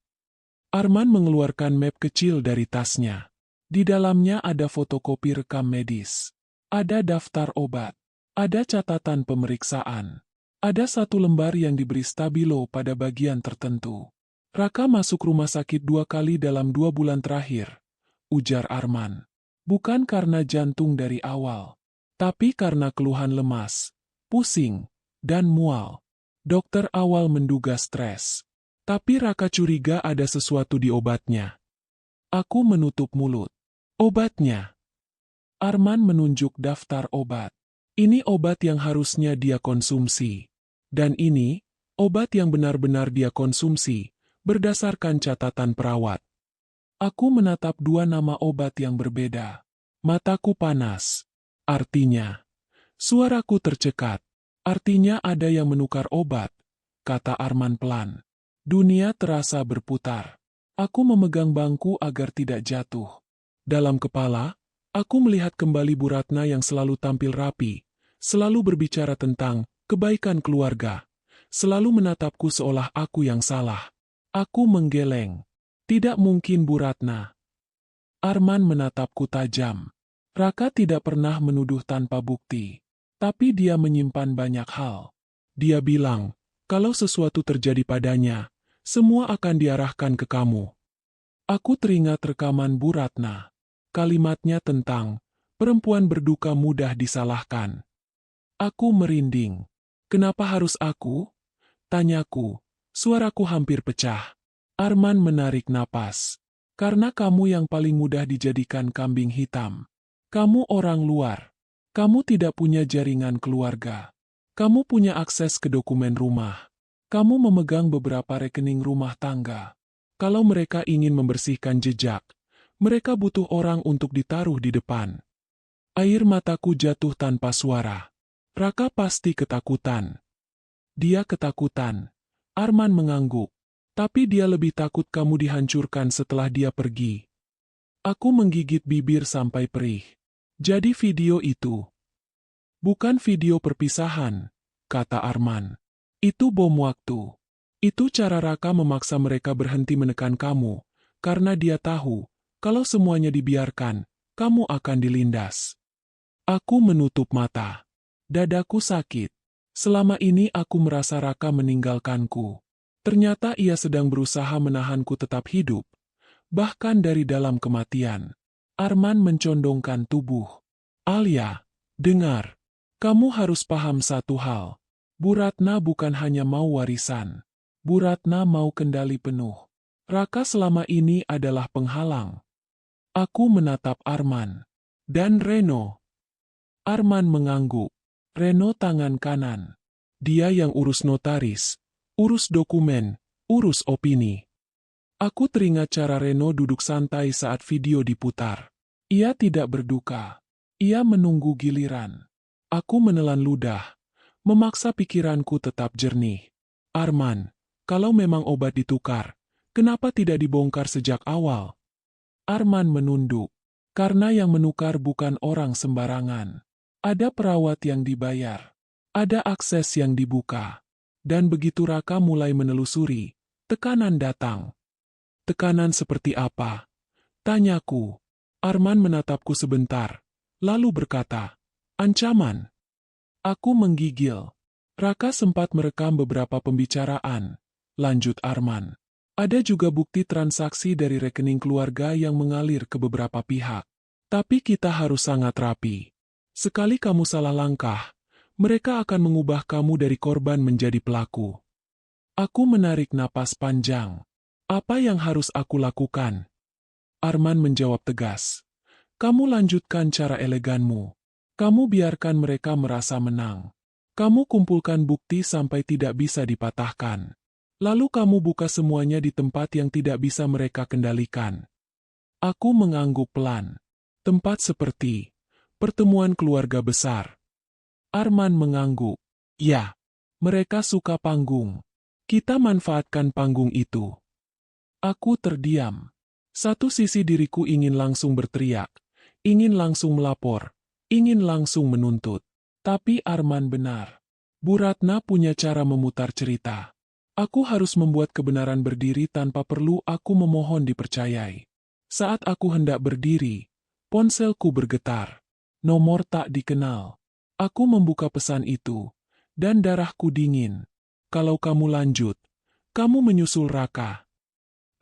Arman mengeluarkan map kecil dari tasnya. Di dalamnya ada fotokopi rekam medis. Ada daftar obat. Ada catatan pemeriksaan. Ada satu lembar yang diberi stabilo pada bagian tertentu. Raka masuk rumah sakit 2 kali dalam 2 bulan terakhir. Ujar Arman. Bukan karena jantung dari awal. Tapi karena keluhan lemas, pusing, dan mual, dokter awal menduga stres. Tapi Raka curiga ada sesuatu di obatnya. Aku menutup mulut. Obatnya. Arman menunjuk daftar obat. Ini obat yang harusnya dia konsumsi. Dan ini, obat yang benar-benar dia konsumsi, berdasarkan catatan perawat. Aku menatap dua nama obat yang berbeda. Mataku panas. Artinya, suaraku tercekat. Artinya ada yang menukar obat, kata Arman pelan. Dunia terasa berputar. Aku memegang bangku agar tidak jatuh. Dalam kepala, aku melihat kembali Bu Ratna yang selalu tampil rapi, selalu berbicara tentang kebaikan keluarga, selalu menatapku seolah aku yang salah. Aku menggeleng. Tidak mungkin Bu Ratna. Arman menatapku tajam. Raka tidak pernah menuduh tanpa bukti. Tapi dia menyimpan banyak hal. Dia bilang, kalau sesuatu terjadi padanya, semua akan diarahkan ke kamu. Aku teringat rekaman Bu Ratna. Kalimatnya tentang, perempuan berduka mudah disalahkan. Aku merinding. Kenapa harus aku? Tanyaku. Suaraku hampir pecah. Arman menarik napas. Karena kamu yang paling mudah dijadikan kambing hitam. Kamu orang luar. Kamu tidak punya jaringan keluarga. Kamu punya akses ke dokumen rumah. Kamu memegang beberapa rekening rumah tangga. Kalau mereka ingin membersihkan jejak, mereka butuh orang untuk ditaruh di depan. Air mataku jatuh tanpa suara. Raka pasti ketakutan. Dia ketakutan. Arman mengangguk. Tapi dia lebih takut kamu dihancurkan setelah dia pergi. Aku menggigit bibir sampai perih. Jadi video itu bukan video perpisahan, kata Arman. Itu bom waktu. Itu cara Raka memaksa mereka berhenti menekan kamu, karena dia tahu, kalau semuanya dibiarkan, kamu akan dilindas. Aku menutup mata. Dadaku sakit. Selama ini aku merasa Raka meninggalkanku. Ternyata ia sedang berusaha menahanku tetap hidup, bahkan dari dalam kematian. Arman mencondongkan tubuh. Alia, dengar. Kamu harus paham satu hal. Bu Ratna bukan hanya mau warisan. Bu Ratna mau kendali penuh. Raka selama ini adalah penghalang. Aku menatap Arman. Dan Reno. Arman mengangguk. Reno tangan kanan. Dia yang urus notaris, urus dokumen, urus opini. Aku teringat cara Reno duduk santai saat video diputar. Ia tidak berduka. Ia menunggu giliran. Aku menelan ludah, memaksa pikiranku tetap jernih. Arman, kalau memang obat ditukar, kenapa tidak dibongkar sejak awal? Arman menunduk. Karena yang menukar bukan orang sembarangan. Ada perawat yang dibayar. Ada akses yang dibuka. Dan begitu Raka mulai menelusuri, tekanan datang. Tekanan seperti apa? Tanyaku. Arman menatapku sebentar, lalu berkata, ancaman. Aku menggigil. Raka sempat merekam beberapa pembicaraan, lanjut Arman. Ada juga bukti transaksi dari rekening keluarga yang mengalir ke beberapa pihak. Tapi kita harus sangat rapi. Sekali kamu salah langkah, mereka akan mengubah kamu dari korban menjadi pelaku. Aku menarik napas panjang. Apa yang harus aku lakukan? Arman menjawab tegas. Kamu lanjutkan cara eleganmu. Kamu biarkan mereka merasa menang. Kamu kumpulkan bukti sampai tidak bisa dipatahkan. Lalu kamu buka semuanya di tempat yang tidak bisa mereka kendalikan. Aku mengangguk pelan. Tempat seperti pertemuan keluarga besar. Arman mengangguk. Ya, mereka suka panggung. Kita manfaatkan panggung itu. Aku terdiam. Satu sisi diriku ingin langsung berteriak, ingin langsung melapor, ingin langsung menuntut. Tapi Arman benar. Bu Ratna punya cara memutar cerita. Aku harus membuat kebenaran berdiri tanpa perlu aku memohon dipercayai. Saat aku hendak berdiri, ponselku bergetar. Nomor tak dikenal. Aku membuka pesan itu, dan darahku dingin. Kalau kamu lanjut, kamu menyusul Raka.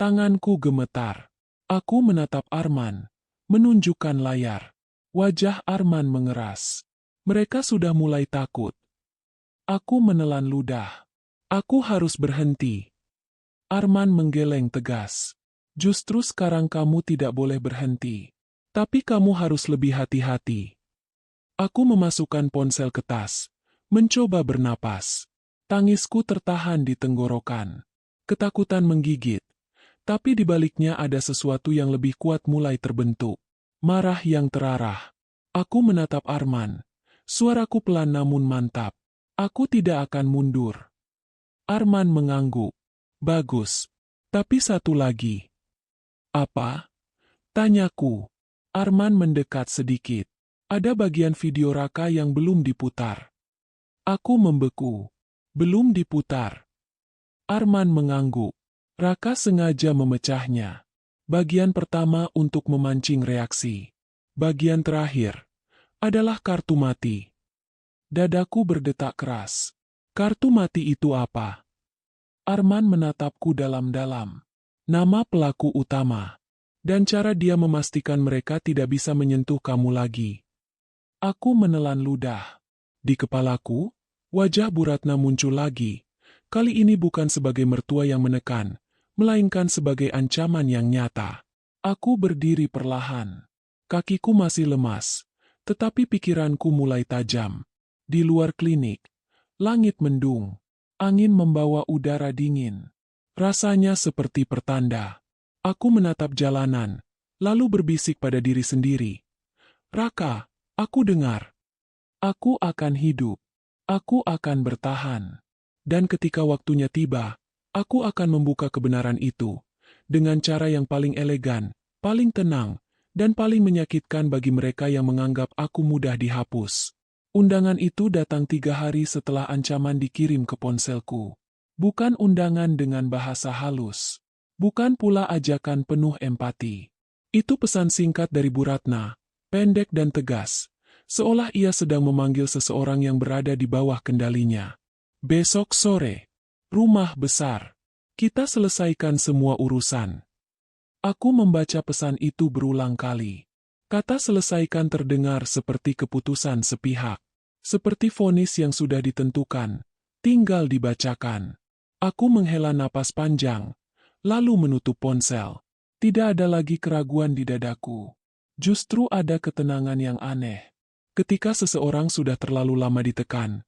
Tanganku gemetar. Aku menatap Arman, menunjukkan layar. Wajah Arman mengeras. Mereka sudah mulai takut. Aku menelan ludah. Aku harus berhenti. Arman menggeleng tegas. Justru sekarang kamu tidak boleh berhenti. Tapi kamu harus lebih hati-hati. Aku memasukkan ponsel ke tas. Mencoba bernapas. Tangisku tertahan di tenggorokan. Ketakutan menggigit. Tapi di baliknya ada sesuatu yang lebih kuat mulai terbentuk. Marah yang terarah. Aku menatap Arman. Suaraku pelan namun mantap. Aku tidak akan mundur. Arman mengangguk. Bagus. Tapi satu lagi. Apa? Tanyaku. Arman mendekat sedikit. Ada bagian video Raka yang belum diputar. Aku membeku. Belum diputar. Arman mengangguk. Raka sengaja memecahnya. Bagian pertama untuk memancing reaksi. Bagian terakhir adalah kartu mati. Dadaku berdetak keras. Kartu mati itu apa? Arman menatapku dalam-dalam. Nama pelaku utama. Dan cara dia memastikan mereka tidak bisa menyentuh kamu lagi. Aku menelan ludah. Di kepalaku, wajah Bu Ratna muncul lagi. Kali ini bukan sebagai mertua yang menekan, melainkan sebagai ancaman yang nyata. Aku berdiri perlahan. Kakiku masih lemas, tetapi pikiranku mulai tajam. Di luar klinik, langit mendung, angin membawa udara dingin. Rasanya seperti pertanda. Aku menatap jalanan, lalu berbisik pada diri sendiri. Raka, aku dengar. Aku akan hidup. Aku akan bertahan. Dan ketika waktunya tiba, aku akan membuka kebenaran itu. Dengan cara yang paling elegan, paling tenang, dan paling menyakitkan bagi mereka yang menganggap aku mudah dihapus. Undangan itu datang 3 hari setelah ancaman dikirim ke ponselku. Bukan undangan dengan bahasa halus. Bukan pula ajakan penuh empati. Itu pesan singkat dari Bu Ratna, pendek dan tegas, seolah ia sedang memanggil seseorang yang berada di bawah kendalinya. Besok sore, rumah besar. Kita selesaikan semua urusan. Aku membaca pesan itu berulang kali. Kata selesaikan terdengar seperti keputusan sepihak. Seperti vonis yang sudah ditentukan, tinggal dibacakan. Aku menghela napas panjang, lalu menutup ponsel. Tidak ada lagi keraguan di dadaku. Justru ada ketenangan yang aneh. Ketika seseorang sudah terlalu lama ditekan,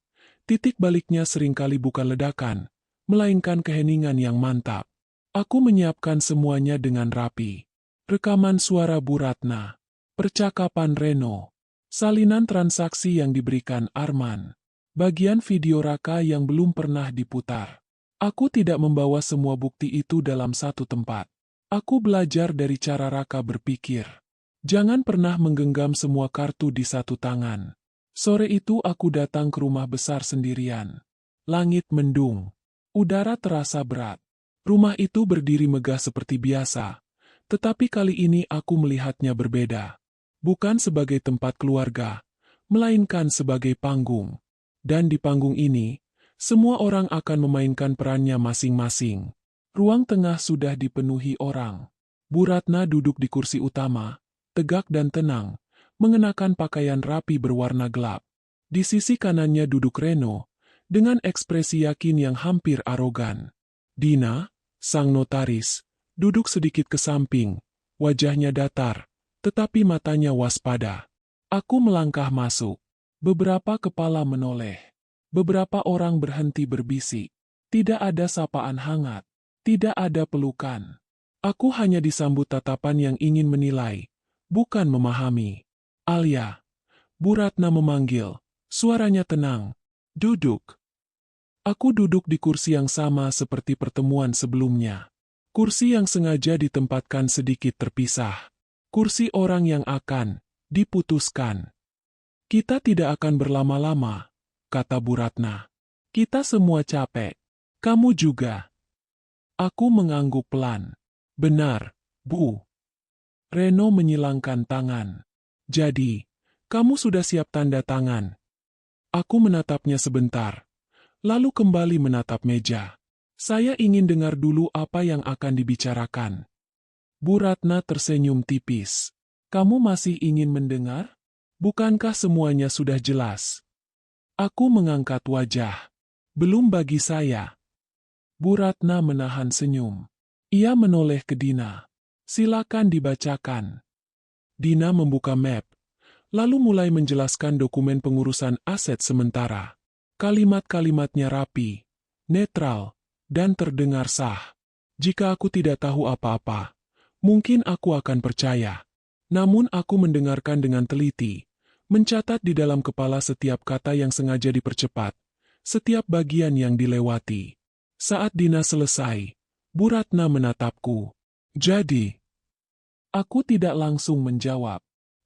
titik baliknya seringkali bukan ledakan, melainkan keheningan yang mantap. Aku menyiapkan semuanya dengan rapi. Rekaman suara Bu Ratna, percakapan Reno, salinan transaksi yang diberikan Arman, bagian video Raka yang belum pernah diputar. Aku tidak membawa semua bukti itu dalam satu tempat. Aku belajar dari cara Raka berpikir. Jangan pernah menggenggam semua kartu di satu tangan. Sore itu aku datang ke rumah besar sendirian. Langit mendung. Udara terasa berat. Rumah itu berdiri megah seperti biasa. Tetapi kali ini aku melihatnya berbeda. Bukan sebagai tempat keluarga, melainkan sebagai panggung. Dan di panggung ini, semua orang akan memainkan perannya masing-masing. Ruang tengah sudah dipenuhi orang. Bu Ratna duduk di kursi utama, tegak dan tenang, mengenakan pakaian rapi berwarna gelap. Di sisi kanannya duduk Reno, dengan ekspresi yakin yang hampir arogan. Dina, sang notaris, duduk sedikit ke samping, wajahnya datar, tetapi matanya waspada. Aku melangkah masuk. Beberapa kepala menoleh. Beberapa orang berhenti berbisik. Tidak ada sapaan hangat. Tidak ada pelukan. Aku hanya disambut tatapan yang ingin menilai, bukan memahami. Alia. Bu Ratna memanggil. Suaranya tenang. Duduk. Aku duduk di kursi yang sama seperti pertemuan sebelumnya. Kursi yang sengaja ditempatkan sedikit terpisah. Kursi orang yang akan diputuskan. Kita tidak akan berlama-lama, kata Bu Ratna. Kita semua capek. Kamu juga. Aku mengangguk pelan. Benar, Bu. Reno menyilangkan tangan. Jadi, kamu sudah siap tanda tangan? Aku menatapnya sebentar. Lalu kembali menatap meja. Saya ingin dengar dulu apa yang akan dibicarakan. Bu Ratna tersenyum tipis. Kamu masih ingin mendengar? Bukankah semuanya sudah jelas? Aku mengangkat wajah. Belum bagi saya. Bu Ratna menahan senyum. Ia menoleh ke Dina. Silakan dibacakan. Dina membuka map, lalu mulai menjelaskan dokumen pengurusan aset sementara. Kalimat-kalimatnya rapi, netral, dan terdengar sah. Jika aku tidak tahu apa-apa, mungkin aku akan percaya. Namun aku mendengarkan dengan teliti, mencatat di dalam kepala setiap kata yang sengaja dipercepat, setiap bagian yang dilewati. Saat Dina selesai, Bu Ratna menatapku. Jadi, aku tidak langsung menjawab.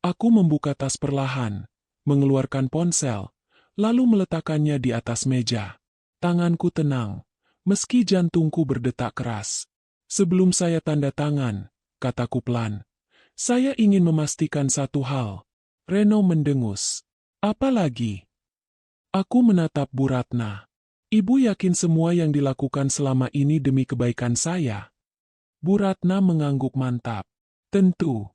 Aku membuka tas perlahan, mengeluarkan ponsel, lalu meletakkannya di atas meja. Tanganku tenang, meski jantungku berdetak keras. Sebelum saya tanda tangan, kataku pelan, saya ingin memastikan satu hal. Reno mendengus. Apa lagi? Aku menatap Bu Ratna. Ibu yakin semua yang dilakukan selama ini demi kebaikan saya? Bu Ratna mengangguk mantap. Tentu.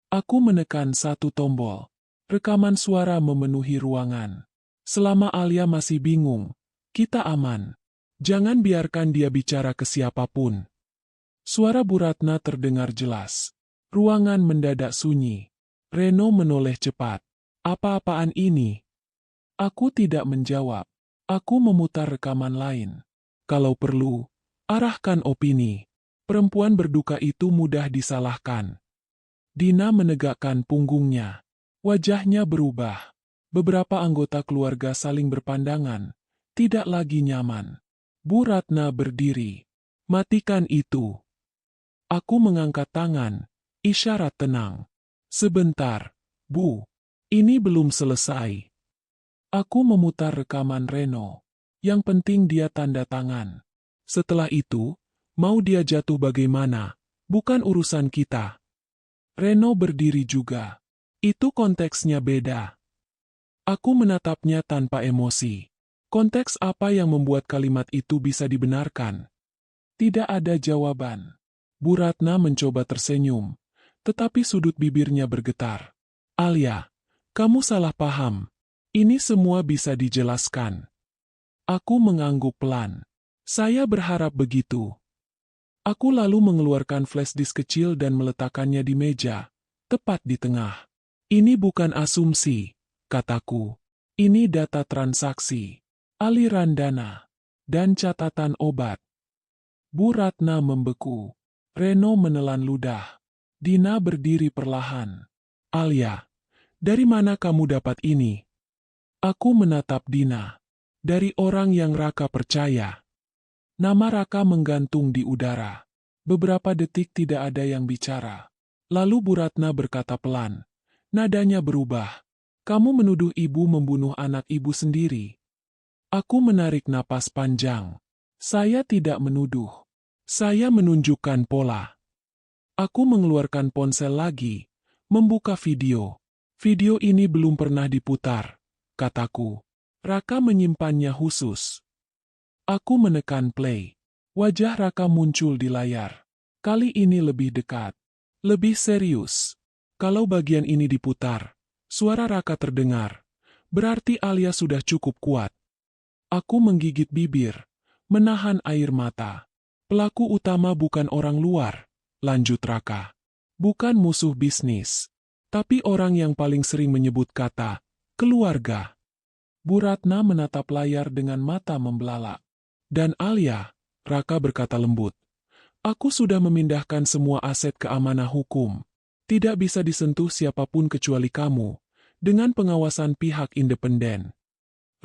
Aku menekan satu tombol. Rekaman suara memenuhi ruangan. Selama Alia masih bingung, kita aman. Jangan biarkan dia bicara ke siapapun. Suara Bu Ratna terdengar jelas. Ruangan mendadak sunyi. Reno menoleh cepat. Apa-apaan ini? Aku tidak menjawab. Aku memutar rekaman lain. Kalau perlu, arahkan opini. Perempuan berduka itu mudah disalahkan. Dina menegakkan punggungnya. Wajahnya berubah. Beberapa anggota keluarga saling berpandangan. Tidak lagi nyaman. Bu Ratna berdiri. Matikan itu. Aku mengangkat tangan. Isyarat tenang. Sebentar, Bu. Ini belum selesai. Aku memutar rekaman Reno. Yang penting dia tanda tangan. Setelah itu, mau dia jatuh bagaimana, bukan urusan kita. Reno berdiri juga. Itu konteksnya beda. Aku menatapnya tanpa emosi. Konteks apa yang membuat kalimat itu bisa dibenarkan? Tidak ada jawaban. Bu Ratna mencoba tersenyum, tetapi sudut bibirnya bergetar. Alia, kamu salah paham. Ini semua bisa dijelaskan. Aku mengangguk pelan. Saya berharap begitu. Aku lalu mengeluarkan flash disk kecil dan meletakkannya di meja, tepat di tengah. Ini bukan asumsi, kataku. Ini data transaksi, aliran dana, dan catatan obat. Bu Ratna membeku. Reno menelan ludah. Dina berdiri perlahan. Alia, dari mana kamu dapat ini? Aku menatap Dina. Dari orang yang Raka percaya. Nama Raka menggantung di udara. Beberapa detik tidak ada yang bicara. Lalu Bu Ratna berkata pelan. Nadanya berubah. Kamu menuduh ibu membunuh anak ibu sendiri. Aku menarik napas panjang. Saya tidak menuduh. Saya menunjukkan pola. Aku mengeluarkan ponsel lagi, membuka video. Video ini belum pernah diputar, kataku. Raka menyimpannya khusus. Aku menekan play. Wajah Raka muncul di layar. Kali ini lebih dekat. Lebih serius. Kalau bagian ini diputar, suara Raka terdengar. Berarti Alia sudah cukup kuat. Aku menggigit bibir, menahan air mata. Pelaku utama bukan orang luar, lanjut Raka. Bukan musuh bisnis. Tapi orang yang paling sering menyebut kata, keluarga. Bu Ratna menatap layar dengan mata membelalak. Dan Alia, Raka berkata lembut. Aku sudah memindahkan semua aset ke amanah hukum. Tidak bisa disentuh siapapun kecuali kamu, dengan pengawasan pihak independen.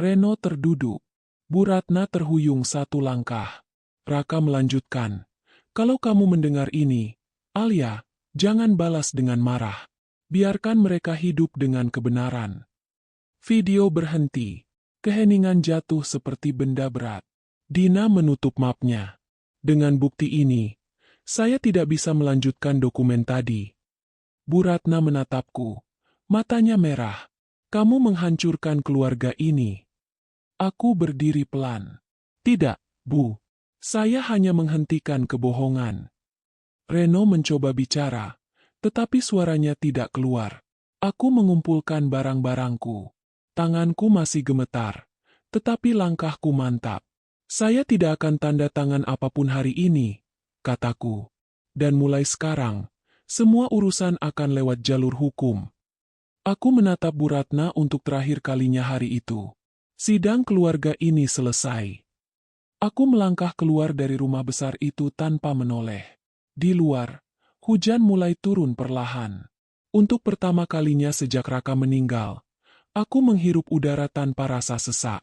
Reno terduduk. Bu Ratna terhuyung satu langkah. Raka melanjutkan. Kalau kamu mendengar ini, Alia, jangan balas dengan marah. Biarkan mereka hidup dengan kebenaran. Video berhenti. Keheningan jatuh seperti benda berat. Dina menutup mapnya. Dengan bukti ini, saya tidak bisa melanjutkan dokumen tadi. Bu Ratna menatapku. Matanya merah. Kamu menghancurkan keluarga ini. Aku berdiri pelan. Tidak, Bu. Saya hanya menghentikan kebohongan. Reno mencoba bicara, tetapi suaranya tidak keluar. Aku mengumpulkan barang-barangku. Tanganku masih gemetar, tetapi langkahku mantap. Saya tidak akan tanda tangan apapun hari ini, kataku. Dan mulai sekarang, semua urusan akan lewat jalur hukum. Aku menatap Bu Ratna untuk terakhir kalinya hari itu. Sidang keluarga ini selesai. Aku melangkah keluar dari rumah besar itu tanpa menoleh. Di luar, hujan mulai turun perlahan. Untuk pertama kalinya sejak Raka meninggal, aku menghirup udara tanpa rasa sesak.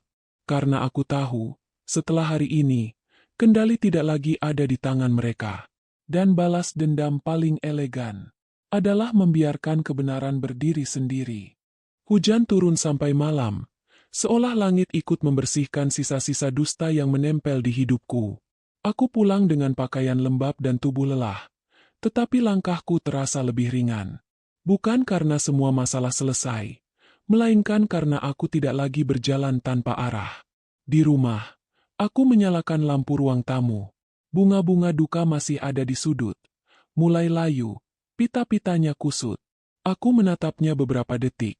Karena aku tahu, setelah hari ini, kendali tidak lagi ada di tangan mereka. Dan balas dendam paling elegan adalah membiarkan kebenaran berdiri sendiri. Hujan turun sampai malam, seolah langit ikut membersihkan sisa-sisa dusta yang menempel di hidupku. Aku pulang dengan pakaian lembab dan tubuh lelah, tetapi langkahku terasa lebih ringan. Bukan karena semua masalah selesai, melainkan karena aku tidak lagi berjalan tanpa arah. Di rumah, aku menyalakan lampu ruang tamu. Bunga-bunga duka masih ada di sudut. Mulai layu, pita-pitanya kusut. Aku menatapnya beberapa detik,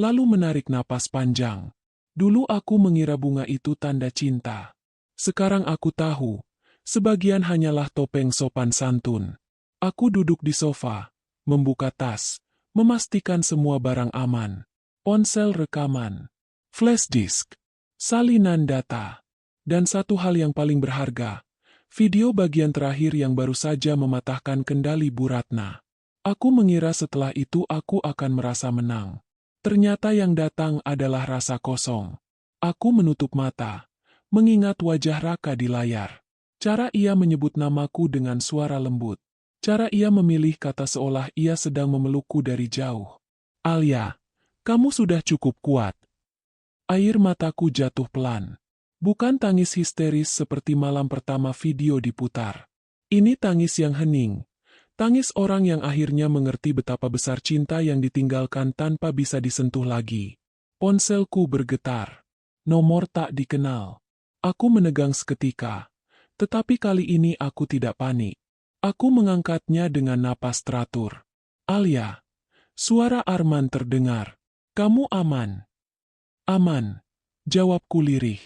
lalu menarik napas panjang. Dulu aku mengira bunga itu tanda cinta. Sekarang aku tahu, sebagian hanyalah topeng sopan santun. Aku duduk di sofa, membuka tas, memastikan semua barang aman. Ponsel rekaman, flash disk, salinan data, dan satu hal yang paling berharga, video bagian terakhir yang baru saja mematahkan kendali Bu Ratna. Aku mengira setelah itu aku akan merasa menang. Ternyata yang datang adalah rasa kosong. Aku menutup mata, mengingat wajah Raka di layar. Cara ia menyebut namaku dengan suara lembut. Cara ia memilih kata seolah ia sedang memelukku dari jauh. Alia, kamu sudah cukup kuat. Air mataku jatuh pelan. Bukan tangis histeris seperti malam pertama video diputar. Ini tangis yang hening. Tangis orang yang akhirnya mengerti betapa besar cinta yang ditinggalkan tanpa bisa disentuh lagi. Ponselku bergetar. Nomor tak dikenal. Aku menegang seketika. Tetapi kali ini aku tidak panik. Aku mengangkatnya dengan napas teratur. Alia. Suara Arman terdengar. Kamu aman? Aman. Jawabku lirih.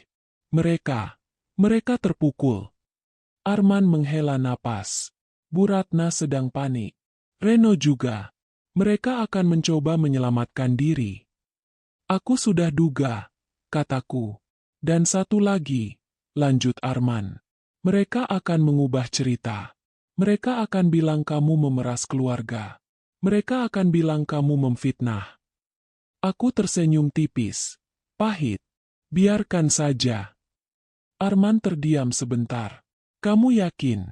Mereka terpukul. Arman menghela napas. Bu Ratna sedang panik. Reno juga. Mereka akan mencoba menyelamatkan diri. Aku sudah duga, kataku. Dan satu lagi, lanjut Arman. Mereka akan mengubah cerita. Mereka akan bilang kamu memeras keluarga. Mereka akan bilang kamu memfitnah. Aku tersenyum tipis. Pahit. Biarkan saja. Arman terdiam sebentar. Kamu yakin?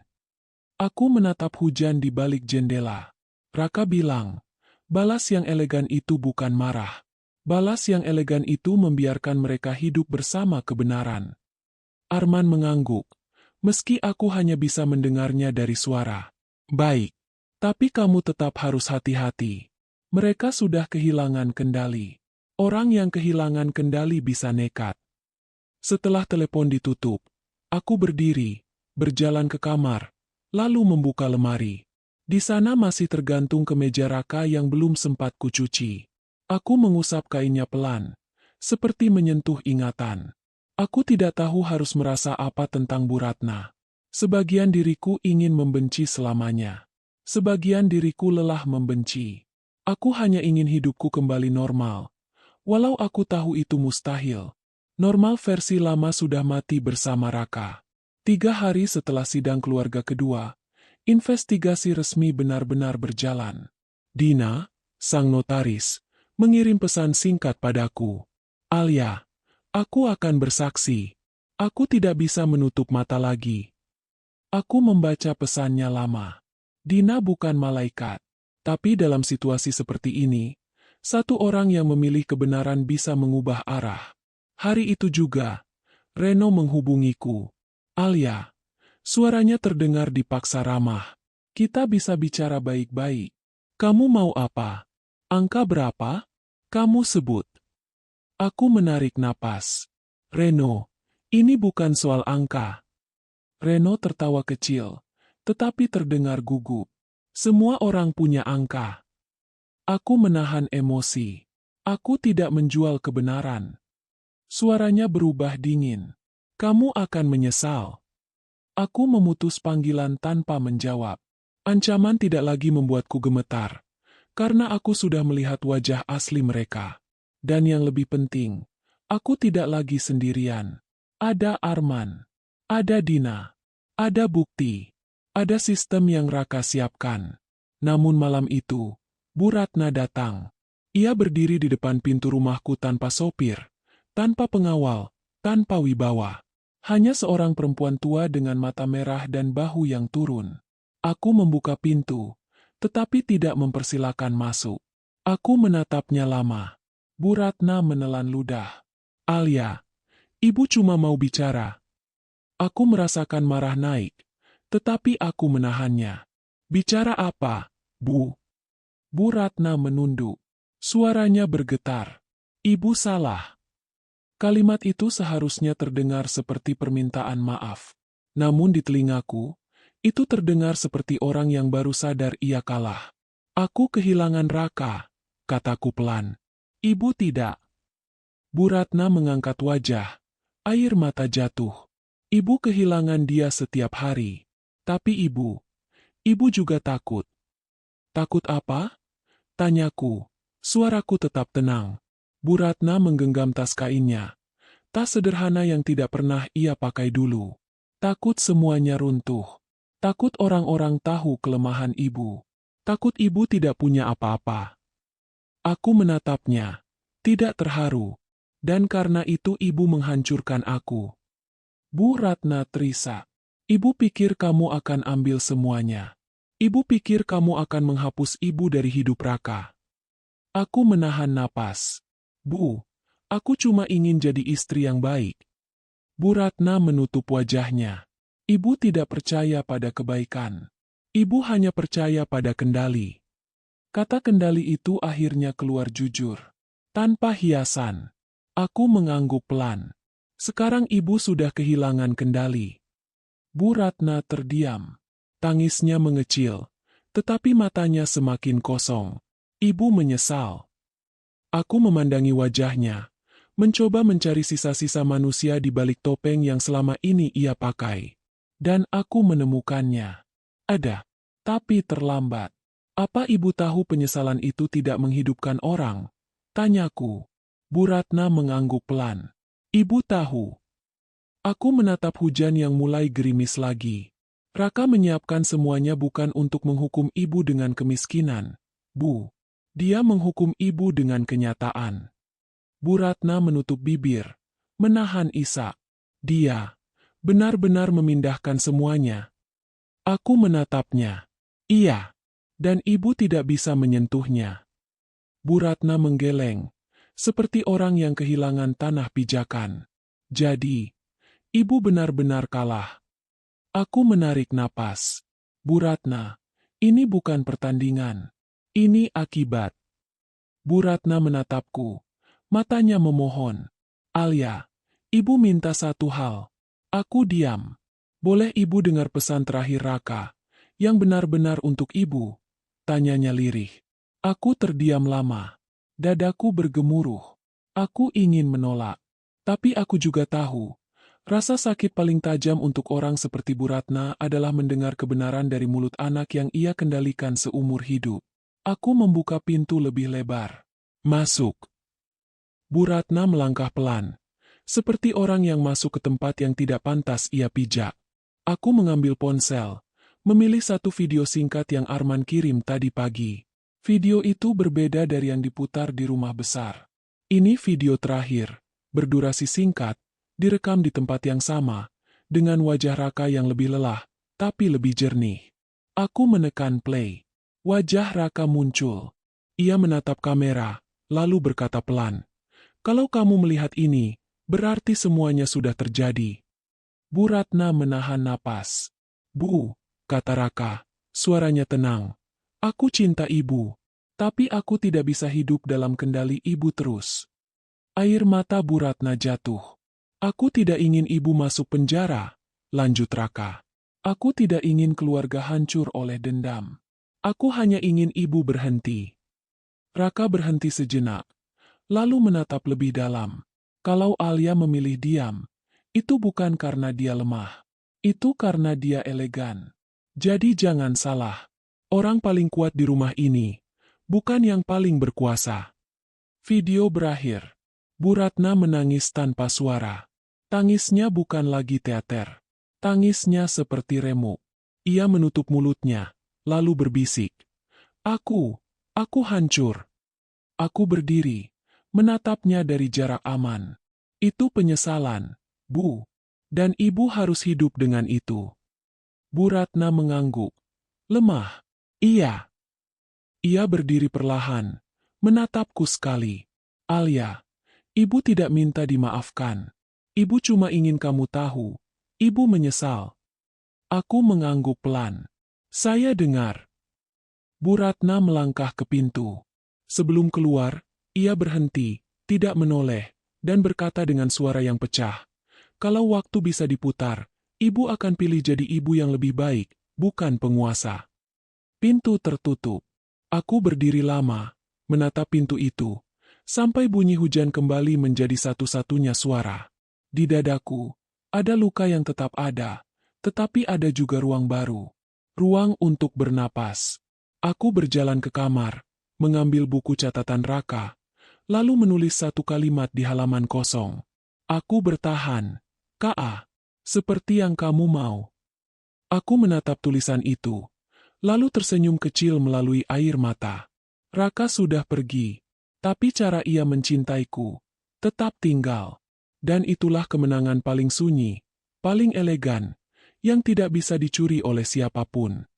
Aku menatap hujan di balik jendela. Raka bilang, balas yang elegan itu bukan marah. Balas yang elegan itu membiarkan mereka hidup bersama kebenaran. Arman mengangguk, meski aku hanya bisa mendengarnya dari suara. Baik, tapi kamu tetap harus hati-hati. Mereka sudah kehilangan kendali. Orang yang kehilangan kendali bisa nekat. Setelah telepon ditutup, aku berdiri, berjalan ke kamar, lalu membuka lemari. Di sana masih tergantung kemeja Raka yang belum sempat kucuci. Aku mengusap kainnya pelan, seperti menyentuh ingatan. Aku tidak tahu harus merasa apa tentang Bu Ratna. Sebagian diriku ingin membenci selamanya. Sebagian diriku lelah membenci. Aku hanya ingin hidupku kembali normal. Walau aku tahu itu mustahil. Normal versi lama sudah mati bersama Raka. 3 hari setelah sidang keluarga kedua, investigasi resmi benar-benar berjalan. Dina, sang notaris, mengirim pesan singkat padaku. Alia, aku akan bersaksi. Aku tidak bisa menutup mata lagi. Aku membaca pesannya lama. Dina bukan malaikat. Tapi dalam situasi seperti ini, satu orang yang memilih kebenaran bisa mengubah arah. Hari itu juga, Reno menghubungiku. Alia, suaranya terdengar dipaksa ramah. Kita bisa bicara baik-baik. Kamu mau apa? Angka berapa? Kamu sebut. Aku menarik napas. Reno, ini bukan soal angka. Reno tertawa kecil, tetapi terdengar gugup. Semua orang punya angka. Aku menahan emosi. Aku tidak menjual kebenaran. Suaranya berubah dingin. Kamu akan menyesal. Aku memutus panggilan tanpa menjawab. Ancaman tidak lagi membuatku gemetar, karena aku sudah melihat wajah asli mereka. Dan yang lebih penting, aku tidak lagi sendirian. Ada Arman, ada Dina, ada bukti, ada sistem yang Raka siapkan. Namun malam itu, Bu Ratna datang. Ia berdiri di depan pintu rumahku tanpa sopir, tanpa pengawal, tanpa wibawa. Hanya seorang perempuan tua dengan mata merah dan bahu yang turun. Aku membuka pintu, tetapi tidak mempersilakan masuk. Aku menatapnya lama. Bu Ratna menelan ludah. Alia, ibu cuma mau bicara. Aku merasakan marah naik, tetapi aku menahannya. Bicara apa, Bu? Bu Ratna menunduk. Suaranya bergetar. Ibu salah. Kalimat itu seharusnya terdengar seperti permintaan maaf. Namun di telingaku, itu terdengar seperti orang yang baru sadar ia kalah. Aku kehilangan Raka, kataku pelan. Ibu tidak. Bu Ratna mengangkat wajah. Air mata jatuh. Ibu kehilangan dia setiap hari. Tapi ibu juga takut. Takut apa? Tanyaku. Suaraku tetap tenang. Bu Ratna menggenggam tas kainnya. Tas sederhana yang tidak pernah ia pakai dulu. Takut semuanya runtuh. Takut orang-orang tahu kelemahan ibu. Takut ibu tidak punya apa-apa. Aku menatapnya. Tidak terharu. Dan karena itu ibu menghancurkan aku. Bu Ratna terisak. Ibu pikir kamu akan ambil semuanya. Ibu pikir kamu akan menghapus ibu dari hidup Raka. Aku menahan napas. Bu, aku cuma ingin jadi istri yang baik. Bu Ratna menutup wajahnya. Ibu tidak percaya pada kebaikan. Ibu hanya percaya pada kendali. Kata kendali itu akhirnya keluar jujur. Tanpa hiasan. Aku mengangguk pelan. Sekarang ibu sudah kehilangan kendali. Bu Ratna terdiam. Tangisnya mengecil, tetapi matanya semakin kosong. Ibu menyesal. Aku memandangi wajahnya, mencoba mencari sisa-sisa manusia di balik topeng yang selama ini ia pakai. Dan aku menemukannya. Ada. Tapi terlambat. Apa ibu tahu penyesalan itu tidak menghidupkan orang? Tanyaku. Bu Ratna mengangguk pelan. Ibu tahu. Aku menatap hujan yang mulai gerimis lagi. Raka menyiapkan semuanya bukan untuk menghukum ibu dengan kemiskinan. Bu. Dia menghukum ibu dengan kenyataan. Bu Ratna menutup bibir, menahan isak. Dia benar-benar memindahkan semuanya. Aku menatapnya. Iya. Dan ibu tidak bisa menyentuhnya. Bu Ratna menggeleng, seperti orang yang kehilangan tanah pijakan. Jadi, ibu benar-benar kalah. Aku menarik napas. Bu Ratna, ini bukan pertandingan. Ini akibat. Bu Ratna menatapku. Matanya memohon. Alia, ibu minta satu hal. Aku diam. Boleh ibu dengar pesan terakhir Raka, yang benar-benar untuk ibu? Tanyanya lirih. Aku terdiam lama. Dadaku bergemuruh. Aku ingin menolak. Tapi aku juga tahu, rasa sakit paling tajam untuk orang seperti Bu Ratna adalah mendengar kebenaran dari mulut anak yang ia kendalikan seumur hidup. Aku membuka pintu lebih lebar. Masuk. Bu Ratna melangkah pelan, seperti orang yang masuk ke tempat yang tidak pantas ia pijak. Aku mengambil ponsel, memilih satu video singkat yang Arman kirim tadi pagi. Video itu berbeda dari yang diputar di rumah besar. Ini video terakhir, berdurasi singkat, direkam di tempat yang sama, dengan wajah Raka yang lebih lelah, tapi lebih jernih. Aku menekan play. Wajah Raka muncul. Ia menatap kamera, lalu berkata pelan, "Kalau kamu melihat ini, berarti semuanya sudah terjadi." Bu Ratna menahan napas. "Bu," kata Raka, suaranya tenang. "Aku cinta ibu, tapi aku tidak bisa hidup dalam kendali ibu terus." Air mata Bu Ratna jatuh. "Aku tidak ingin ibu masuk penjara," lanjut Raka. "Aku tidak ingin keluarga hancur oleh dendam. Aku hanya ingin ibu berhenti." Raka berhenti sejenak, lalu menatap lebih dalam. Kalau Alia memilih diam, itu bukan karena dia lemah. Itu karena dia elegan. Jadi jangan salah. Orang paling kuat di rumah ini, bukan yang paling berkuasa. Video berakhir. Bu Ratna menangis tanpa suara. Tangisnya bukan lagi teater. Tangisnya seperti remuk. Ia menutup mulutnya, lalu berbisik. Aku hancur. Aku berdiri, menatapnya dari jarak aman. Itu penyesalan, Bu. Dan ibu harus hidup dengan itu. Bu Ratna mengangguk. Lemah. Iya. Ia berdiri perlahan, menatapku sekali. Alia, ibu tidak minta dimaafkan. Ibu cuma ingin kamu tahu. Ibu menyesal. Aku mengangguk pelan. Saya dengar. Bu Ratna melangkah ke pintu. Sebelum keluar, ia berhenti, tidak menoleh, dan berkata dengan suara yang pecah. Kalau waktu bisa diputar, ibu akan pilih jadi ibu yang lebih baik, bukan penguasa. Pintu tertutup. Aku berdiri lama, menatap pintu itu, sampai bunyi hujan kembali menjadi satu-satunya suara. Di dadaku, ada luka yang tetap ada, tetapi ada juga ruang baru. Ruang untuk bernapas. Aku berjalan ke kamar, mengambil buku catatan Raka, lalu menulis satu kalimat di halaman kosong. Aku bertahan, K.A. Seperti yang kamu mau. Aku menatap tulisan itu, lalu tersenyum kecil melalui air mata. Raka sudah pergi, tapi cara ia mencintaiku tetap tinggal. Dan itulah kemenangan paling sunyi, paling elegan, yang tidak bisa dicuri oleh siapapun.